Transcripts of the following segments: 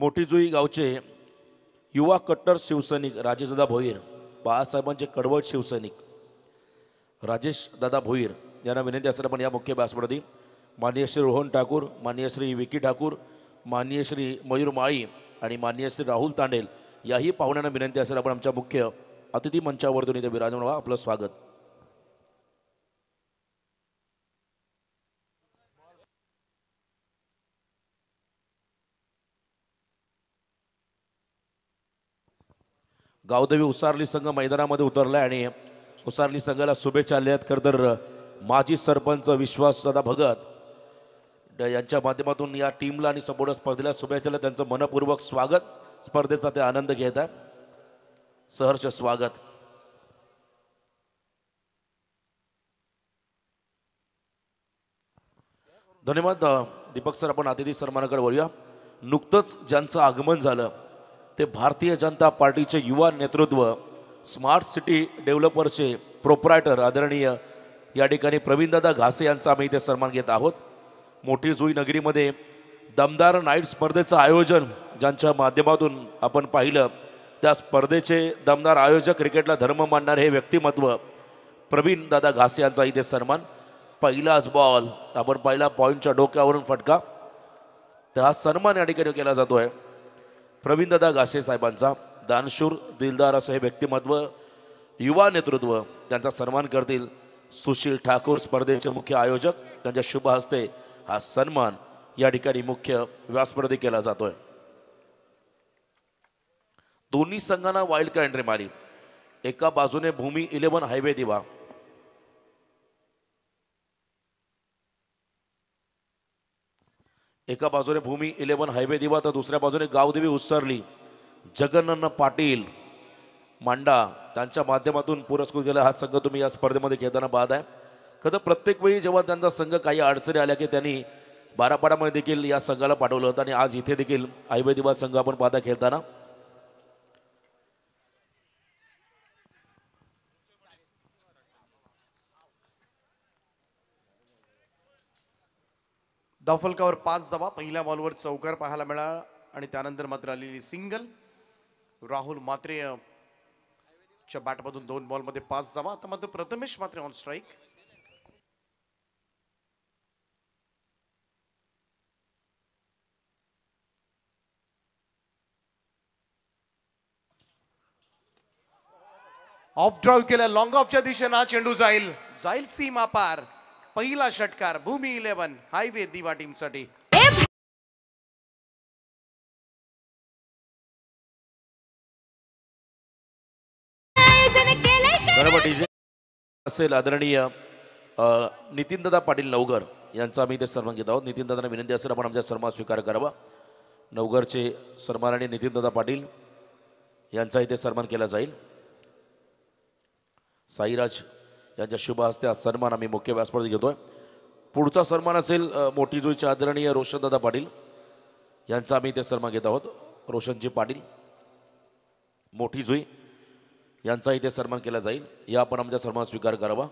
मोठीजुई गावचे युवा कट्टर शिवसैनिक राजेशदादा भोईर, बाळासाहेबांचे कडवट शिवसैनिक राजेशदादा भोईर यांना विनंती असेल आपण या मुख्य व्यासपीठावरती माननीय श्री रोहन ठाकूर, माननीय श्री विकी ठाकूर, माननीय श्री मयूर माळी आणि माननीय श्री राहुल तांडेल याही पाहुण्यांना विनंती असेल आपण आमच्या मुख्य अतिथी मंचावरतून इथे विराजमान व्हा. आपलं स्वागत. गावदेवी उसारली संघ मैदानामध्ये उतरलाय आणि उसारली संघाला शुभेच्छा आल्या आहेत. खरं तर माजी सरपंच विश्वासदादा भगत यांच्या माध्यमातून या टीमला आणि संपूर्ण स्पर्धेला शुभेच्छा. त्यांचं मनपूर्वक स्वागत, स्पर्धेचा ते आनंद घेत आहे. सहर्ष स्वागत. धन्यवाद दीपक सर. आपण अतिथी सन्मानाकडे वळूया. नुकतंच ज्यांचं आगमन झालं ते भारतीय जनता पार्टीचे युवा नेतृत्व, स्मार्ट सिटी डेव्हलपरचे प्रोप्रायटर आदरणीय या ठिकाणी प्रवीणदादा घासे यांचा आम्ही इथे सन्मान घेत आहोत. मोठी जुई नगरीमध्ये दमदार नाईट स्पर्धेचं आयोजन ज्यांच्या माध्यमातून आपण पाहिलं, त्या स्पर्धेचे दमदार आयोजक, क्रिकेटला धर्म मानणारे हे व्यक्तिमत्व प्रवीणदादा घासे यांचा इथे सन्मान. पहिलाच बॉल आपण पहिला पॉईंटच्या डोक्यावरून फटका, तर हा सन्मान या ठिकाणी केला जातोय प्रवीणदादा घासे साहेबांचा. दानशूर दिलदार असं हे व्यक्तिमत्व, युवा नेतृत्व, त्यांचा सन्मान करतील सुशील ठाकूर स्पर्धेचे मुख्य आयोजक. त्यांच्या शुभ हस्ते हा सन्मान या ठिकाणी मुख्य व्यासपीठावरती केला जातोय. दोन्ही संघांना वाईल्ड कार्ड एंट्री मारी. एका बाजूने भूमी 11 हायवे दिवा, एका बाजूने भूमी 11 हायवे दिवा तर दुसऱ्या बाजूने गावदेवी उसरली जगन्नाथ पाटील मांडा त्यांच्या माध्यमातून पुरस्कृत केला हा संघ तुम्ही या स्पर्धेमध्ये खेळताना पाहत आहे. खरं प्रत्येक वेळी जेव्हा त्यांचा संघ काही अडचणी आल्या की त्यांनी बारापाडामध्ये देखील या संघाला पाठवलं होतं आणि आज इथे देखील हायवे दिवा संघ आपण पाहता खेळताना. धावफलकावर 5 धावा. पहिल्या बॉलवर चौकार पाहायला मिळाला आणि त्यानंतर मात्र आलेली सिंगल. राहुल मात्रे च्या बॅटमधून 2 बॉलमध्ये 5 धावा. आता मात्र प्रथमेश मात्रे ऑन स्ट्राईक. ऑफ ड्राईव्ह केला, लॉंग ऑफच्या दिशेनं चेंडू जाईल सीमा पार. पहिला षटकार भूमी 11 हायवे दिवा टीमसाठी. असेल आदरणीय नितीनदादा पाटील नवघर यांचा आम्ही इथे सन्मान घेत आहोत. नितीनदादांना विनंती असेल आपण आमच्या सन्मान स्वीकार करावा. नवघरचे सन्मान आणि नितीनदादा पाटील यांचा इथे सन्मान केला जाईल. साईराज यांच्या शुभ हस्ते हा सन्मान आम्ही मुख्य व्यासपीठावरती घेतोय. पुढचा सन्मान असेल मोठी जुईचे आदरणीय रोशनदादा पाटील यांचा आम्ही इथे सन्मान घेत आहोत. रोशनजी पाटील मोठी जुई यांचा इथे सन्मान केला जाईल. या आपण आमचा सन्मान स्वीकार करावा.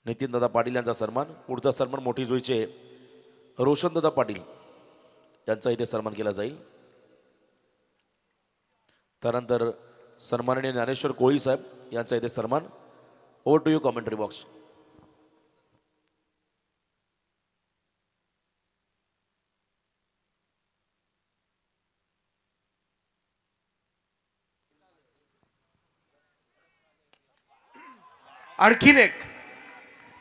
नितीनदादा पाटील यांचा सन्मान. पुढचा सन्मान मोठी जुईचे रोशनदादा पाटील यांचा इथे सन्मान केला जाईल. त्यानंतर सन्माननीय ज्ञानेश्वर कोळी साहेब यांचा इथे सन्मान. Over to you commentary box. आणखीन एक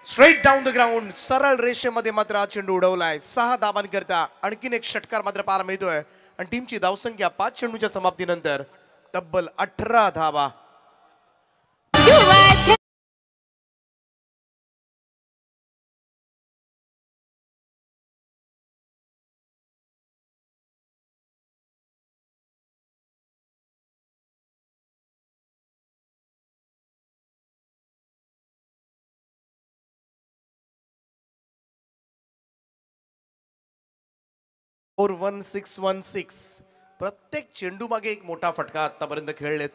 स्ट्रेट डाऊन द ग्राउंड, सरळ रेषेमध्ये मात्र हा चेंडू उडवलाय. 6 धावांकरता आणखीन एक षटकार मात्र पाहायला मिळतोय आणि टीमची धावसंख्या 5 चेंडूच्या समाप्तीनंतर तब्बल 18 धावा. (4-1-6-1-6). प्रत्येक चेंडू मागे एक मोठा फटका आतापर्यंत खेळलेत.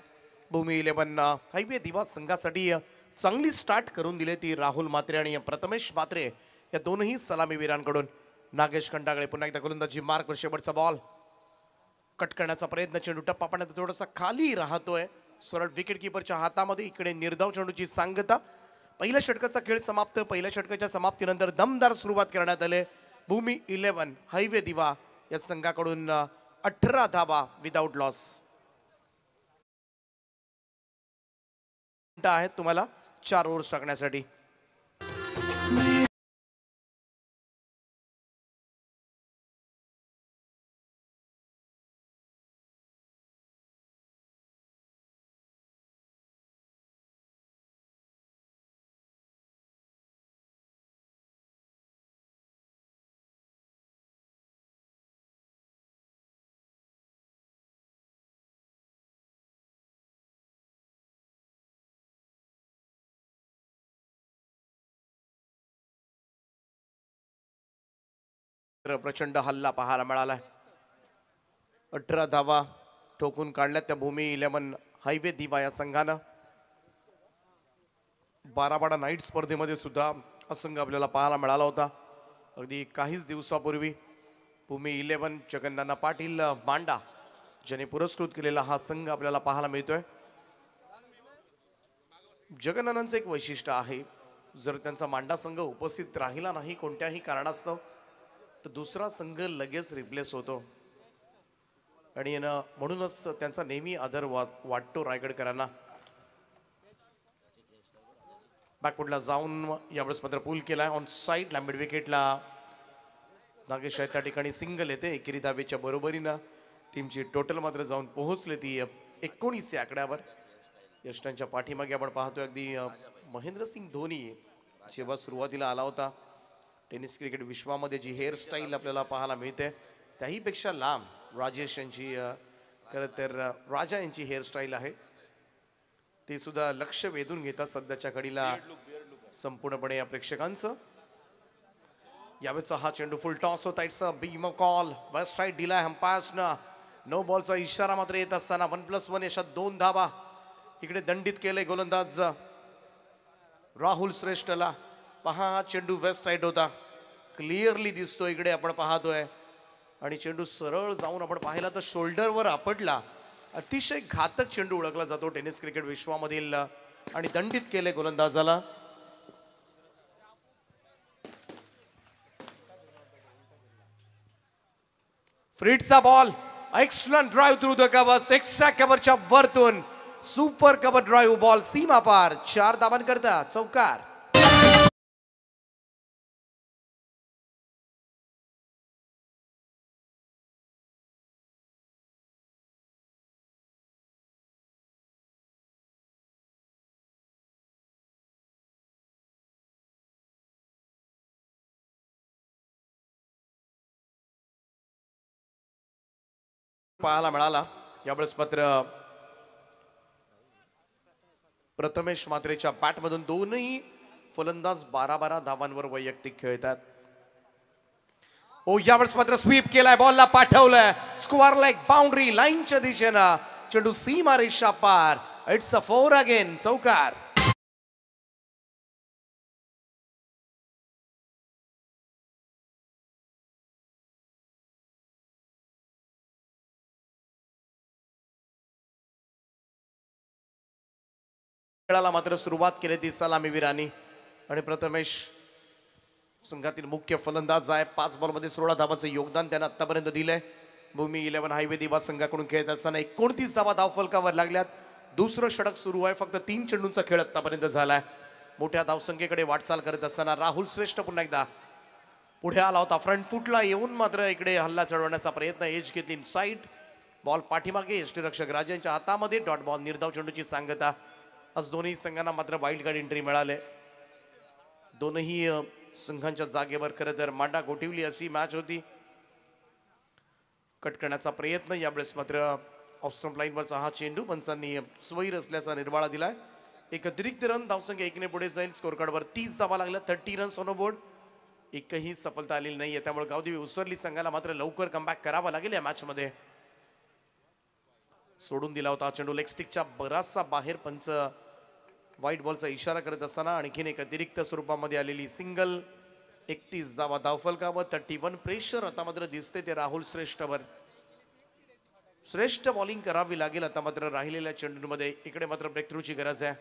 भूमी 11 हायवे दिवा संघासाठी चांगली स्टार्ट करून दिली ती राहुल म्हात्रे आणि प्रथमेश म्हात्रे या दोनही सलामीवीरांकडून. नागेश खंडागळे पुन्हा एकदा गोलंदाजी मार्क, शेवटचा बॉल कट करण्याचा प्रयत्न, चेंडू टप्पा पाण्यात थोडासा खाली राहतोय, सरळ विकेट किपरच्या हातामध्ये. इकडे निर्धाव चेंडूची सांगता. पहिल्या षटकाचा खेळ समाप्त. पहिल्या षटकाच्या समाप्तीनंतर दमदार सुरुवात करण्यात आले. भूमी 11 हायवे दिवा या संघाकडून 18 धावा विदाउट लॉस आहेत तुम्हाला 4 ओव्हर्स टाकण्यासाठी. प्रचंड हल्ला पाहायला मिळाला. 18 धावा ठोकून काढल्यात त्या भूमी 11 हायवे दिवा या संघानं. 12 नाईट स्पर्धेमध्ये सुद्धा हा संघ आपल्याला पाहायला मिळाला होता. अगदी काहीच दिवसापूर्वी भूमी 11 जगन्नाना पाटील मांडा ज्याने पुरस्कृत केलेला हा संघ आपल्याला पाहायला मिळतोय. जगन्नानांचं एक वैशिष्ट्य आहे, जर त्यांचा मांडा संघ उपस्थित राहिला नाही कोणत्याही कारणास्तव तर दुसरा संघ लगेच रिप्लेस होतो आणि म्हणूनच त्यांचा नेहमी आदर वाटतो रायगडकरांना. बॅकवुडला जाऊन यावेळेस मात्र पूल केलाय ऑन साईड. लॅम्बिड विकेटला नागेश त्या ठिकाणी सिंगल येते. एकेरी धावेच्या बरोबरीनं टीमची टोटल मात्र जाऊन पोहोचले ती 19 या आकड्यावर. यष्टांच्या पाठीमागे आपण पाहतोय अगदी महेंद्रसिंग धोनी जेव्हा सुरुवातीला आला होता टेनिस क्रिकेट विश्वामध्ये जी हेअरस्टाईल आपल्याला पाहायला मिळते त्याही पेक्षा लांब राजेश यांची खरं तर राजा यांची हेअरस्टाईल आहे. ते सुद्धा लक्ष वेधून घेतात सध्याच्या घडीला संपूर्णपणे या प्रेक्षकांचं. यावेळेचा हा चेंडू फुल टॉस होता. It's a beam call. Waist side दिलाय हंपायर्सनं. नो बॉलचा इशारा मात्र येत असताना 1+1 यशात 2 धावा. इकडे दंडित केले गोलंदाज राहुल श्रेष्ठला. पहा हा चेंडू वेस्ट साईड होता, क्लिअरली दिसतो इकडे आपण पाहतोय आणि चेंडू सरळ जाऊन आपण पाहिला तर शोल्डरवर आपटला. अतिशय घातक चेंडू ओळखला जातो टेनिस क्रिकेट विश्वामधील आणि दंडित केले गोलंदाजाला. फ्रीडचा ball. Excellent drive through the covers. Extra कव्हरच्या वरतून सुपर कव्हर ड्राईव्ह बॉल सीमा पार. 4 धावांकरता चौकार. पाहायला मिळाला यावेळेस मात्र प्रथमेश म्हात्रेच्या बॅटमधून दोनही फलंदाज 12 धावांवर वैयक्तिक खेळतात. ओ यावेळेस मात्र स्वीप केलाय, बॉलला पाठवलंय, स्क्वेअर लेग बाउंड्री लाईनच्या दिशेनं चेंडू सीमा रेषा पार. It's a 4 again. चौकार. खेळाला मात्र सुरुवात केली ती सलामीवीरांनी आणि प्रथमेश संघातील मुख्य फलंदाज आहे. 5 बॉलमध्ये 16 धावांचं योगदान त्यानं आतापर्यंत दिलंय. भूमी 11 हायवे दिवा संघाकडून खेळत असताना 29 धावा धावफलकावर लागल्यात. दुसरं षटक सुरू आहे. फक्त 3 चेंडूंचा खेळ आतापर्यंत झालाय. मोठ्या धावसंख्येकडे वाटचाल करत असताना राहुल श्रेष्ठ पुन्हा एकदा पुढे आला होता. फ्रंट फुटला येऊन मात्र इकडे हल्ला चढवण्याचा प्रयत्न. एज घेतली इनसाइड. बॉल पाठीमागे यष्टीरक्षक राजांच्या हातामध्ये. डॉट बॉल निर्धाव चेंडूची सांगता. आज दोन्ही संघांना मात्र वाईल्ड कार्ड एंट्री मिळाले. दोनही संघांच्या जागेवर खरं तर मांडा गोठवली अशी मॅच होती. कट करण्याचा प्रयत्न. यावेळेस मात्र ऑफ स्टंप लाईनवरचा हा चेंडू पंचांनी स्वैर असल्याचा निर्वाळा दिलाय. एक अतिरिक्त रन. धावसंख्या 1 ने पुढे जाईल. स्कोर कार्डवर 30 धावा लागल्या. 30 रन्स ऑन बोर्ड. एकही सफलता आलेली नाहीये. त्यामुळे गावदेवी उसरली संघाला मात्र लवकर कमबॅक करावा लागेल या मॅच मध्ये. सोडून दिला होता चेंडू लेग स्टिकच्या बराचसा बाहेर. पंच व्हाईट बॉलचा इशारा करत असताना आणखीन एक अतिरिक्त स्वरूपामध्ये आलेली सिंगल. 31 धावा धावफलकावर. 31 प्रेशर आता मात्र दिसते ते राहुल श्रेष्ठवर. श्रेष्ठ बॉलिंग करावी लागेल आता मात्र राहिलेल्या चेंडूमध्ये. इकडे मात्र ब्रेक थ्रूची गरज आहे.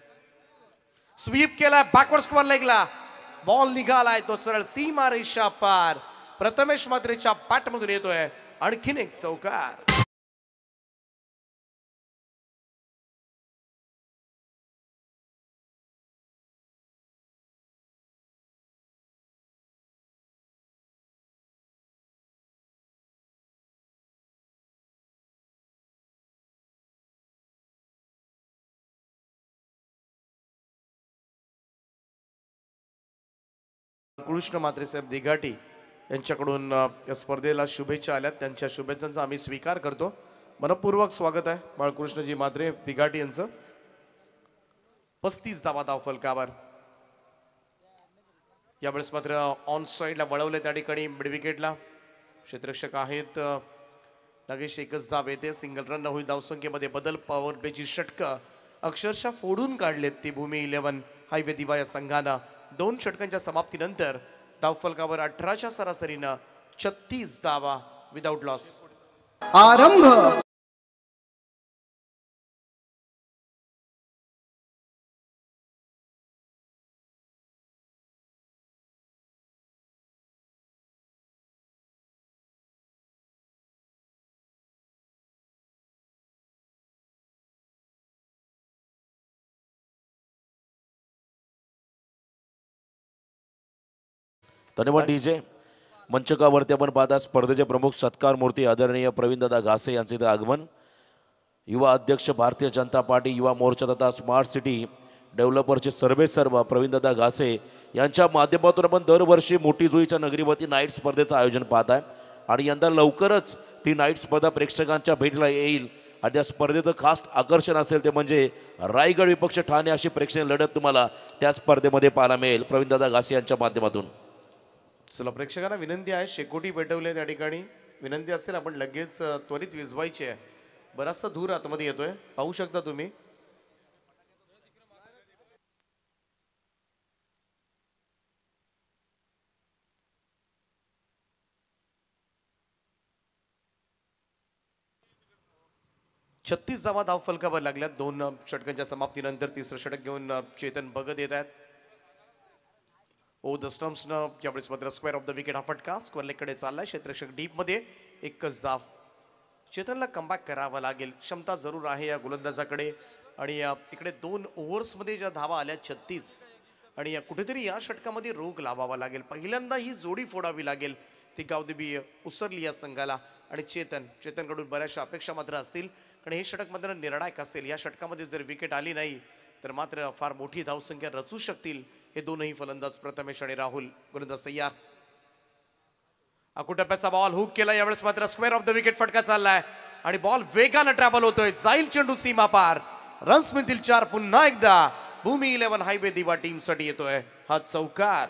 स्वीप केला बॅकवर्ड स्क्वेअर लेगला. बॉल निघालाय तो सरळ सीमा रेषा पार. प्रथमेश मात्रेच्या बॅटमधून येतोय आणखीन एक चौकार. कृष्ण मात्रे साहेब दिघाटी यांच्याकडून या स्पर्धेला शुभेच्छा आल्यात. त्यांच्या शुभेच्छांचा आम्ही स्वीकार करतो. मनपूर्वक स्वागत आहे बाळकृष्णजी मात्रे दिघाटी यांचं. 35 धावा धावफलकावर. यावेळेस मात्र ऑन साइडला वळवले त्या ठिकाणी मिड विकेटला. क्षेत्ररक्षक आहेत नागेश. एकच धाव येते. सिंगल रन होईल. धावसंख्येमध्ये बदल. पॉवर प्लेची षटकं अक्षरशः फोडून काढलेत ती भूमी 11 हायवे दिवा या संघानं. 2 षटकांच्या समाप्तीनंतर धावफलकावर 18च्या सरासरीनं 36 धावा विदाउट लॉस. आरंभ. धन्यवाद डीजे. मंचकावरती आपण पाहता स्पर्धेचे प्रमुख सत्कार मूर्ती आदरणीय प्रवीणदादा घासे यांचे इथं आगमन. युवा अध्यक्ष भारतीय जनता पार्टी युवा मोर्चा तथा स्मार्ट सिटी डेव्हलपरचे सर्वेसर्वा प्रवीणदादा घासे यांच्या माध्यमातून आपण दरवर्षी मोठी जुईच्या नगरीवरती नाईट स्पर्धेचं आयोजन पाहत आहे आणि यंदा लवकरच ती नाईट स्पर्धा प्रेक्षकांच्या भेटीला येईल. आणि त्या स्पर्धेचं खास आकर्षण असेल ते म्हणजे रायगड विपक्ष ठाणे अशी प्रेक्षणीय लढत तुम्हाला त्या स्पर्धेमध्ये पाहायला मिळेल प्रवीणदादा घासे यांच्या माध्यमातून. चला प्रेक्षकांना विनंती आहे. शेकोटी पेटवले त्या ठिकाणी. विनंती असेल आपण लगेच त्वरित विझवायची आहे. बराचसा धूर आतमध्ये येतोय पाहू शकता तुम्ही. छत्तीस धावा धावफलकावर लागल्यात 2 षटकांच्या समाप्तीनंतर. तिसरं षटक घेऊन चेतन भगत येत आहेत. ओ द स्टम्प्सनं यावेळेस मात्र स्क्वेअर ऑफ द विकेट हा फटका स्क्वेअर लेगकडे चाललाय. क्षेत्ररक्षक डीप मध्ये. एकच धाव. चेतनला कमबॅक करावा लागेल. क्षमता जरूर आहे या गोलंदाजाकडे. आणि इकडे 2 ओव्हर्समध्ये ज्या धावा आल्या 36 आणि कुठेतरी या षटकामध्ये रोग लावावा लागेल. पहिल्यांदा ही जोडी फोडावी लागेल. ती गावदेवी उसरली या संघाला. आणि चेतनकडून बऱ्याचशा अपेक्षा मात्र असतील कारण हे षटक मात्र निर्णायक असेल. या षटकामध्ये जर विकेट आली नाही तर मात्र फार मोठी धावसंख्या रचू शकतील हे दोनही फलंदाज प्रथमेश आणि राहुल. गोलंदाज तयार. अकुटप्प्याचा बॉल हुक केला. यावेळेस मात्र स्क्वेअर ऑफ द विकेट फटका चाललाय आणि बॉल वेगानं ट्रॅव्हल होतोय. जाईल चेंडू सीमा पार. रन्स मिळतील 4. पुन्हा एकदा भूमी 11 हायवे दिवा टीम साठी येतोय हा चौकार.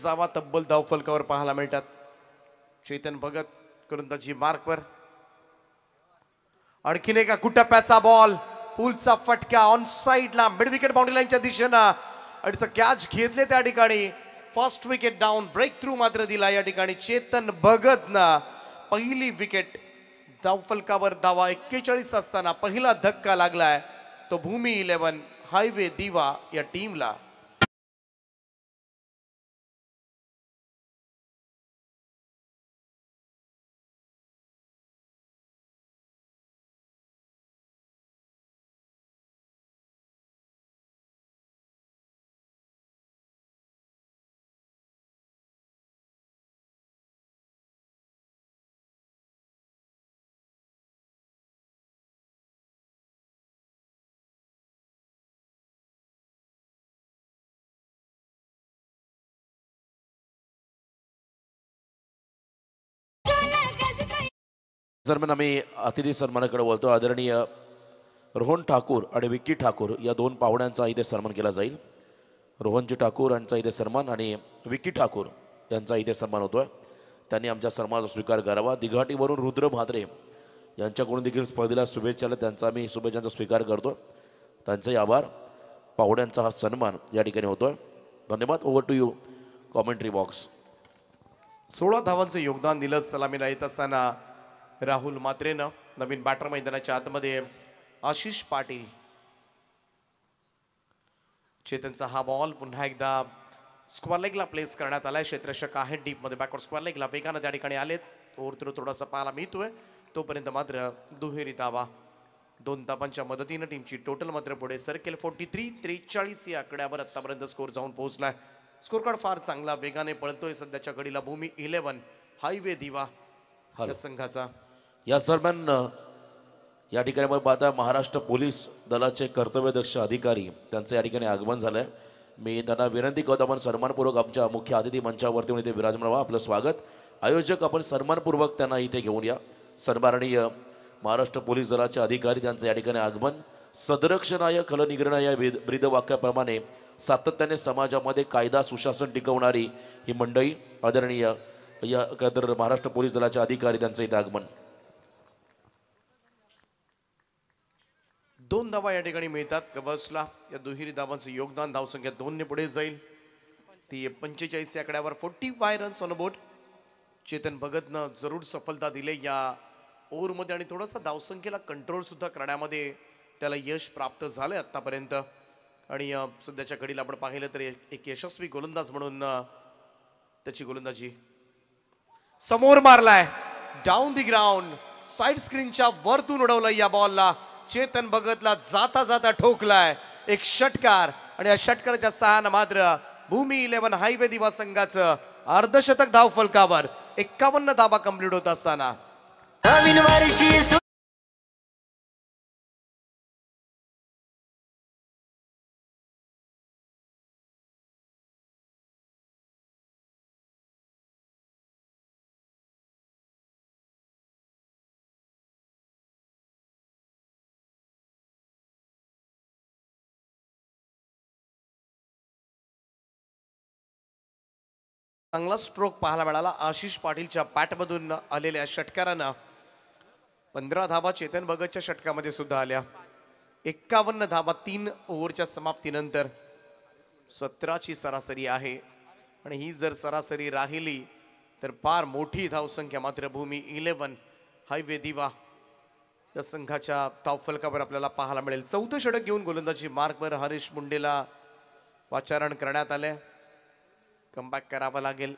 धावा तब्बल धावफलकावर पाहायला मिळतात. चेतन भगत गोलंदाजी मार्कवर. आणखीन एका कुटप्प्याचा बॉल. पुलचा फटका ऑन साइडला मिड विकेट बाउंड्री लाईनच्या दिशेनं आणि कॅच घेतले त्या ठिकाणी. First wicket down. Breakthrough मात्र दिला या ठिकाणी चेतन भगतनं. पहिली विकेट. धावफलकावर धावा 41 असताना पहिला धक्का लागलाय तो भूमी 11 हायवे दिवा या टीमला. दरम्यान आम्ही अतिथी सन्मानाकडे बोलतो. आदरणीय रोहन ठाकूर आणि विक्की ठाकूर या दोन पाहुण्यांचा इथे सन्मान केला जाईल. रोहनजी ठाकूर यांचा इथे सन्मान आणि विक्की ठाकूर यांचा इथे सन्मान होतोय. त्यांनी आमच्या सन्मानाचा स्वीकार करावा. दिघाटीवरून रुद्र म्हात्रे यांच्याकडून देखील स्पर्धेला शुभेच्छा आल्या. त्यांचा आम्ही शुभेच्छांचा स्वीकार करतो. त्यांचाही आभार. पाहुण्यांचा हा सन्मान या ठिकाणी होतोय. धन्यवाद. Over to you commentary box. 16 धावांचं योगदान दिलं सलामीला येत असताना राहुल मात्रेनं. नवीन बॅटर मैदानाच्या आतमध्ये आशिष पाटील. चेतनचा हा बॉल पुन्हा एकदा स्क्वेअर लेगला प्लेस करण्यात आलाय. क्षेत्ररक्षक आहे डीप मध्ये बॅकवर्ड स्क्वेअर लेगला वेगानं त्या ठिकाणी आलेत. ओव्हर थ्रो थोडासा पाहायला मिळतोय. तोपर्यंत मात्र दुहेरी धावा. 2 धावांच्या मदतीनं टीमची टोटल मात्र पुढे सरकेल. 43-43 या आकड्यावर आतापर्यंत स्कोर जाऊन पोहोचलाय. स्कोर कार्ड फार चांगला वेगाने पळतोय सध्याच्या घडीला. भूमी 11 हायवे दिवा या संघाचा. या दरम्यान या ठिकाणी आपण पाहता महाराष्ट्र पोलीस दलाचे कर्तव्यदक्ष अधिकारी त्यांचं या ठिकाणी आगमन झालंय. मी त्यांना विनंती करतो आपण सन्मानपूर्वक आमच्या मुख्य अतिथी मंचावरती येऊन इथे विराजमान व्हा. आपलं स्वागत. आयोजक आपण सन्मानपूर्वक त्यांना इथे घेऊन या. सन्माननीय महाराष्ट्र पोलीस दलाचे अधिकारी त्यांचं या ठिकाणी आगमन. सदरक्षणाय खलनिग्रहणाय या ब्रीदवाक्याप्रमाणे सातत्याने समाजामध्ये कायदा सुशासन टिकवणारी ही मंडळी आदरणीय या कदर महाराष्ट्र पोलीस दलाचे अधिकारी त्यांचं इथे आगमन. 2 धावा या ठिकाणी मिळतात कवर्सला. या दुहेरी धावांचं योगदान. धावसंख्या 2 ने पुढे जाईल. ती 45 या आकड्यावर 45 रन्स ऑन बोर्ड. चेतन भगतनं जरूर सफलता दिली या ओव्हरमध्ये आणि थोडासा धावसंख्येला कंट्रोल सुद्धा करण्यामध्ये त्याला यश प्राप्त झालंय आतापर्यंत. आणि सध्याच्या घडीला आपण पाहिलं तर एक यशस्वी गोलंदाज म्हणून त्याची गोलंदाजी. समोर मारलाय डाऊन दी ग्राउंड. साइड स्क्रीनच्या वरतून उडवलंय या बॉलला. चेतन भगतला जाता जाता ठोकलाय एक षटकार. आणि या षटकाराच्या सहाय्यानं मात्र भूमी 11 हायवे दिवा संघाचं अर्धशतक धाव फलकावर. 51 धावा कंप्लीट होत असताना नवीन वर्षी चांगला स्ट्रोक पाहायला मिळाला आशिष पाटीलच्या बॅटमधून आलेल्या षटकारानं. 15 धावा चेतन भगतच्या षटकामध्ये सुद्धा आल्या. 51 धावा 3 ओव्हरच्या समाप्तीनंतर. 17ची सरासरी आहे आणि ही जर सरासरी राहिली तर फार मोठी धावसंख्या मात्र भूमी 11 हायवे दिवा या संघाच्या धावफलकावर आपल्याला पाहायला मिळेल. 14 षटक घेऊन गोलंदाजी मार्कवर हरीश मुंडेला पाचारण करण्यात आले. कमबॅक करावा लागेल.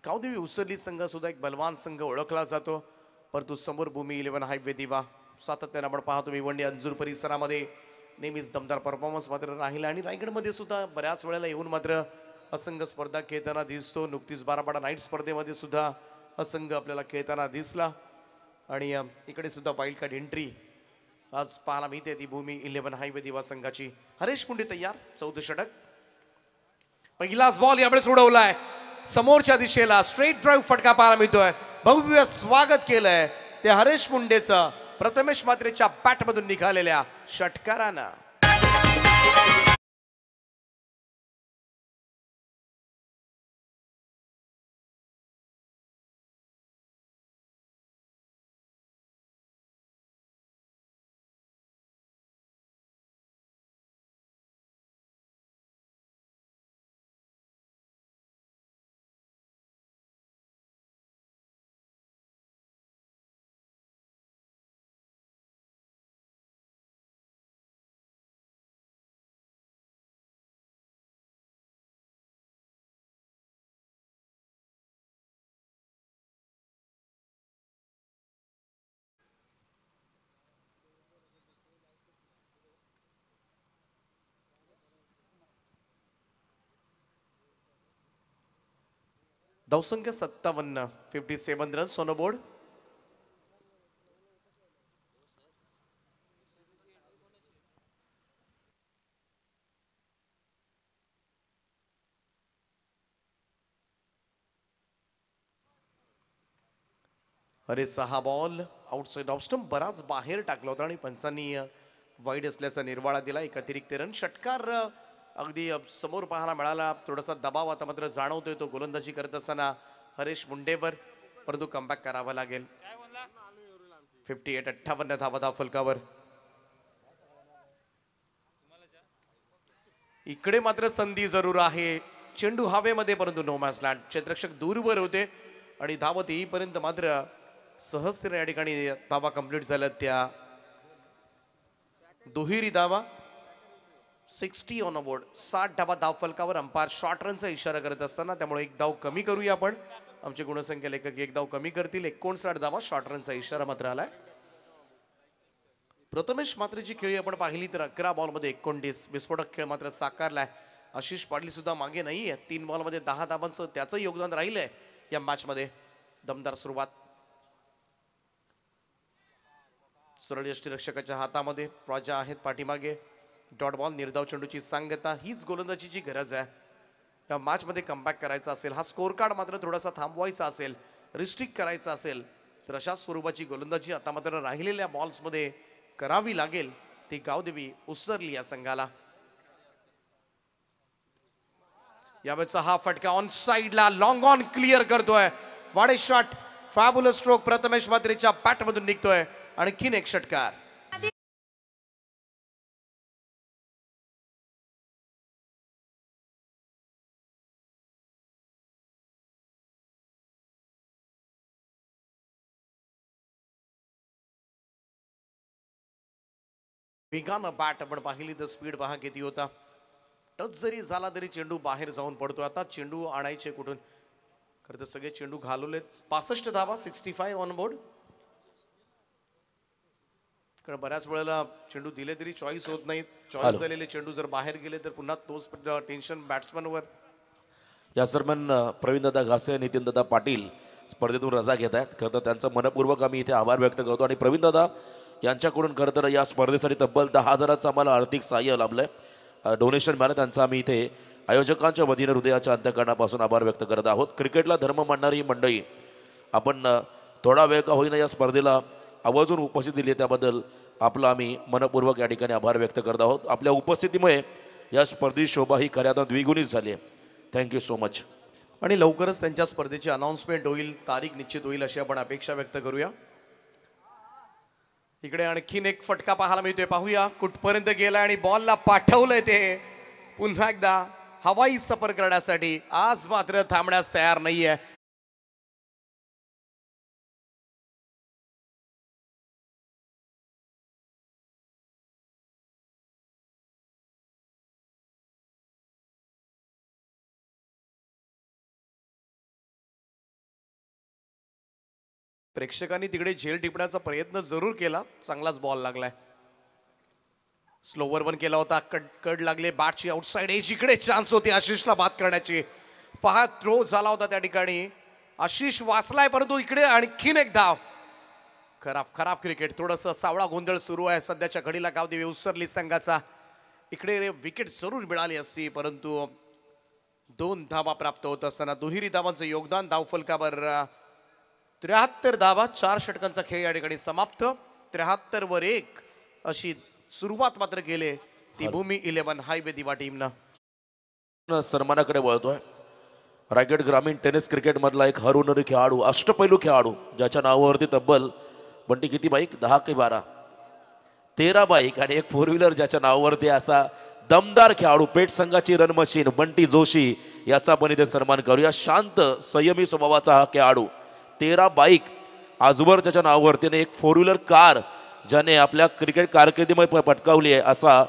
गावदेवी उसरली संघ सुद्धा एक बलवान संघ ओळखला जातो. परंतु समोर भूमी 11 हायवे दिवा सातत्याने आपण पाहतो. भिवंडी अंजूर परिसरामध्ये नेहमीच दमदार परफॉर्मन्स मात्र राहिला आणि रायगडमध्ये सुद्धा बऱ्याच वेळेला येऊन मात्र असंघ स्पर्धा खेळताना दिसतो. नुकतीच बारापाडा नाईट स्पर्धेमध्ये सुद्धा असंघ आपल्याला खेळताना दिसला. आणि इकडे सुद्धा वाईल्ड कार्ड एंट्री आज पाहायला मिळते ती भूमी 11 हायवे दिवा संघाची. हरेश मुंडे तयार. 14 षटक. पहिलाच बॉल यावेळेस उडवलाय समोरच्या दिशेला. स्ट्रेट ड्राईव्ह फटका पाहायला मिळतोय. भव्य स्वागत केलंय ते हरेश मुंडेचं प्रथमेश मात्रेच्या बॅटमधून निघालेल्या षटकारानं. धावसंख्या 57 57 रन्स ऑन बोर्ड. अरे 6 बॉल आउटसाइड ऑफ स्टंप बराच बाहेर टाकला होता आणि पंचांनी वाईड असल्याचा निर्वाळा दिला. एक अतिरिक्त रन. षटकार अगदी समोर पाहायला मिळाला. थोडासा दबाव आता मात्र जाणवतोय तो गोलंदाजी करत असताना हरेश मुंडेवर, परंतु कमबॅक करावा लागेल. 58 धावा धावफलकावर. इकडे मात्र संधी जरूर आहे. चेंडू हवेमध्ये परंतु नो मॅच लँड. क्षेत्ररक्षक दूरवर होते आणि धावत येईपर्यंत मात्र सहजतेने या ठिकाणी धावा कंप्लीट झाल्या. त्या दुहेरी धावा 60 ऑन बोर्ड. 60 धावा धावफलकावर. अंपायर शॉर्ट रनचा इशारा करत असताना त्यामुळे एक धाव कमी करूया आपण. आमचे गुणसंख्या लेखक एक धाव कमी करतील. 59 धावा. शॉर्ट रनचा इशारा मात्र आलाय. प्रथमेश मात्रेची खेळी आपण पाहिली तर 11 बॉलमध्ये 29. विस्फोटक खेळ मात्र साकारलाय. आशिष पाटील सुद्धा मागे नाहीये. 3 बॉलमध्ये 10 धावांचं त्याचं योगदान राहिलंय या मॅच मध्ये. दमदार सुरुवात. सरळ यष्टीरक्षकाच्या हातामध्ये. प्राजा आहेत पाठीमागे. Dot ball. निर्धाव चेंडूची सांगता. हीच गोलंदाजीची गरज आहे या मॅच मध्ये. कमबॅक करायचा असेल, हा स्कोर कार्ड मात्र थोडासा थांबवायचा असेल, रिस्ट्रिक्ट करायचा असेल तर अशा स्वरूपाची गोलंदाजी आता मात्र राहिलेल्या बॉल्स मध्ये करावी लागेल. ती गावदेवी उसरली या संघाला. यावेळेचा हा फटका ऑन साइडला लॉंग ऑन क्लिअर करतोय. वाडे शॉट. फॅब्युलस स्ट्रोक प्रथमेश मात्रेच्या बॅट मधून निघतोय. आणखीन एक षटकार. वेगानं बॅट आपण पाहिली तर स्पीड पहा किती होता. टच जरी झाला तरी चेंडू बाहेर जाऊन पडतो. आता चेंडू आणायचे कुठून, खरं तर सगळे चेंडू घालवलेत. 65 धावा. 65 ऑन बोर्ड. कारण बऱ्याच वेळेला चेंडू दिले तरी चॉईस होत नाहीत. चॉईस झालेले चेंडू जर बाहेर गेले तर पुन्हा तोच टेन्शन बॅट्समनवर. या दरम्यान प्रवीणदादा घासे, नितीनदादा पाटील स्पर्धेतून रजा घेत आहेत. खरं तर त्यांचा मनपूर्वक आम्ही इथे आभार व्यक्त करतो. आणि प्रवीणदादा यांच्याकडून खरं तर या स्पर्धेसाठी तब्बल 10,000चं आम्हाला आर्थिक सहाय्य लाभलंय. डोनेशन मिळालं. त्यांचा आम्ही इथे आयोजकांच्या वतीने हृदयाच्या अंतःकरणापासून आभार व्यक्त करत आहोत. क्रिकेटला धर्म मानणारी मंडळी, आपण थोडा वेळ का होईना या स्पर्धेला आवर्जून उपस्थित दिली, त्याबद्दल आपला आम्ही मनपूर्वक या ठिकाणी आभार व्यक्त करत आहोत. आपल्या उपस्थितीमुळे या स्पर्धेची शोभा ही खऱ्या अर्थानं द्विगुणित झाली आहे. Thank you so much. आणि लवकरच त्यांच्या स्पर्धेची अनाउन्समेंट होईल, तारीख निश्चित होईल अशी आपण अपेक्षा व्यक्त करूया. इकडे आणखीन एक फटका पाहायला मिळतोय. पाहूया कुठपर्यंत गेला आणि बॉलला पाठवलंय ते पुन्हा एकदा हवाई सफर करण्यासाठी. आज मात्र थांबण्यास तयार नाहीये. प्रेक्षकांनी तिकडे झेल टिपण्याचा प्रयत्न जरूर केला. चांगलाच बॉल लागलाय. स्लोवर वन केला होता. कड लागले. बॅटची आउटसाइड एज. इकडे चान्स होती आशिषला बाद करण्याची. पहा थ्रो झाला होता त्या ठिकाणी. आशिष वाचलाय परंतु इकडे आणखीन एक धाव. खराब क्रिकेट. थोडस सावळा गोंधळ सुरू आहे सध्याच्या घडीला. गावदेवी उसरली संघाचा. इकडे विकेट जरूर मिळाली असती परंतु 2 धावा प्राप्त होत असताना दुहेरी धावांचं योगदान. धावफलकावर 73 धावा. 4 षटकांचा खेळ या ठिकाणी समाप्त. 73 वर 1 अशी सुरुवात मात्र केले ती भूमी 11 हायवे दिवा टीमनं. सन्मानाकडे वळतोय. रायगड ग्रामीण टेनिस क्रिकेट मधला एक हरवणारी खेळाडू, अष्टपैलू खेळाडू, ज्याच्या नावावरती तब्बल बंटी किती बाईक, 10 की 12, 13 बाईक आणि एक 4 व्हीलर ज्याच्या नावावरती, असा दमदार खेळाडू, पेठ संघाची रन मशीन बंटी जोशी याचा आपण इथे सन्मान करूया. शांत संयमी स्वभावाचा हा खेळाडू, 13 बाईक आजवर ज्याच्या नावावरती, एक 4 व्हीलर कार ज्याने आपल्या क्रिकेट कारकिर्दीमध्ये पटकावली आहे, असा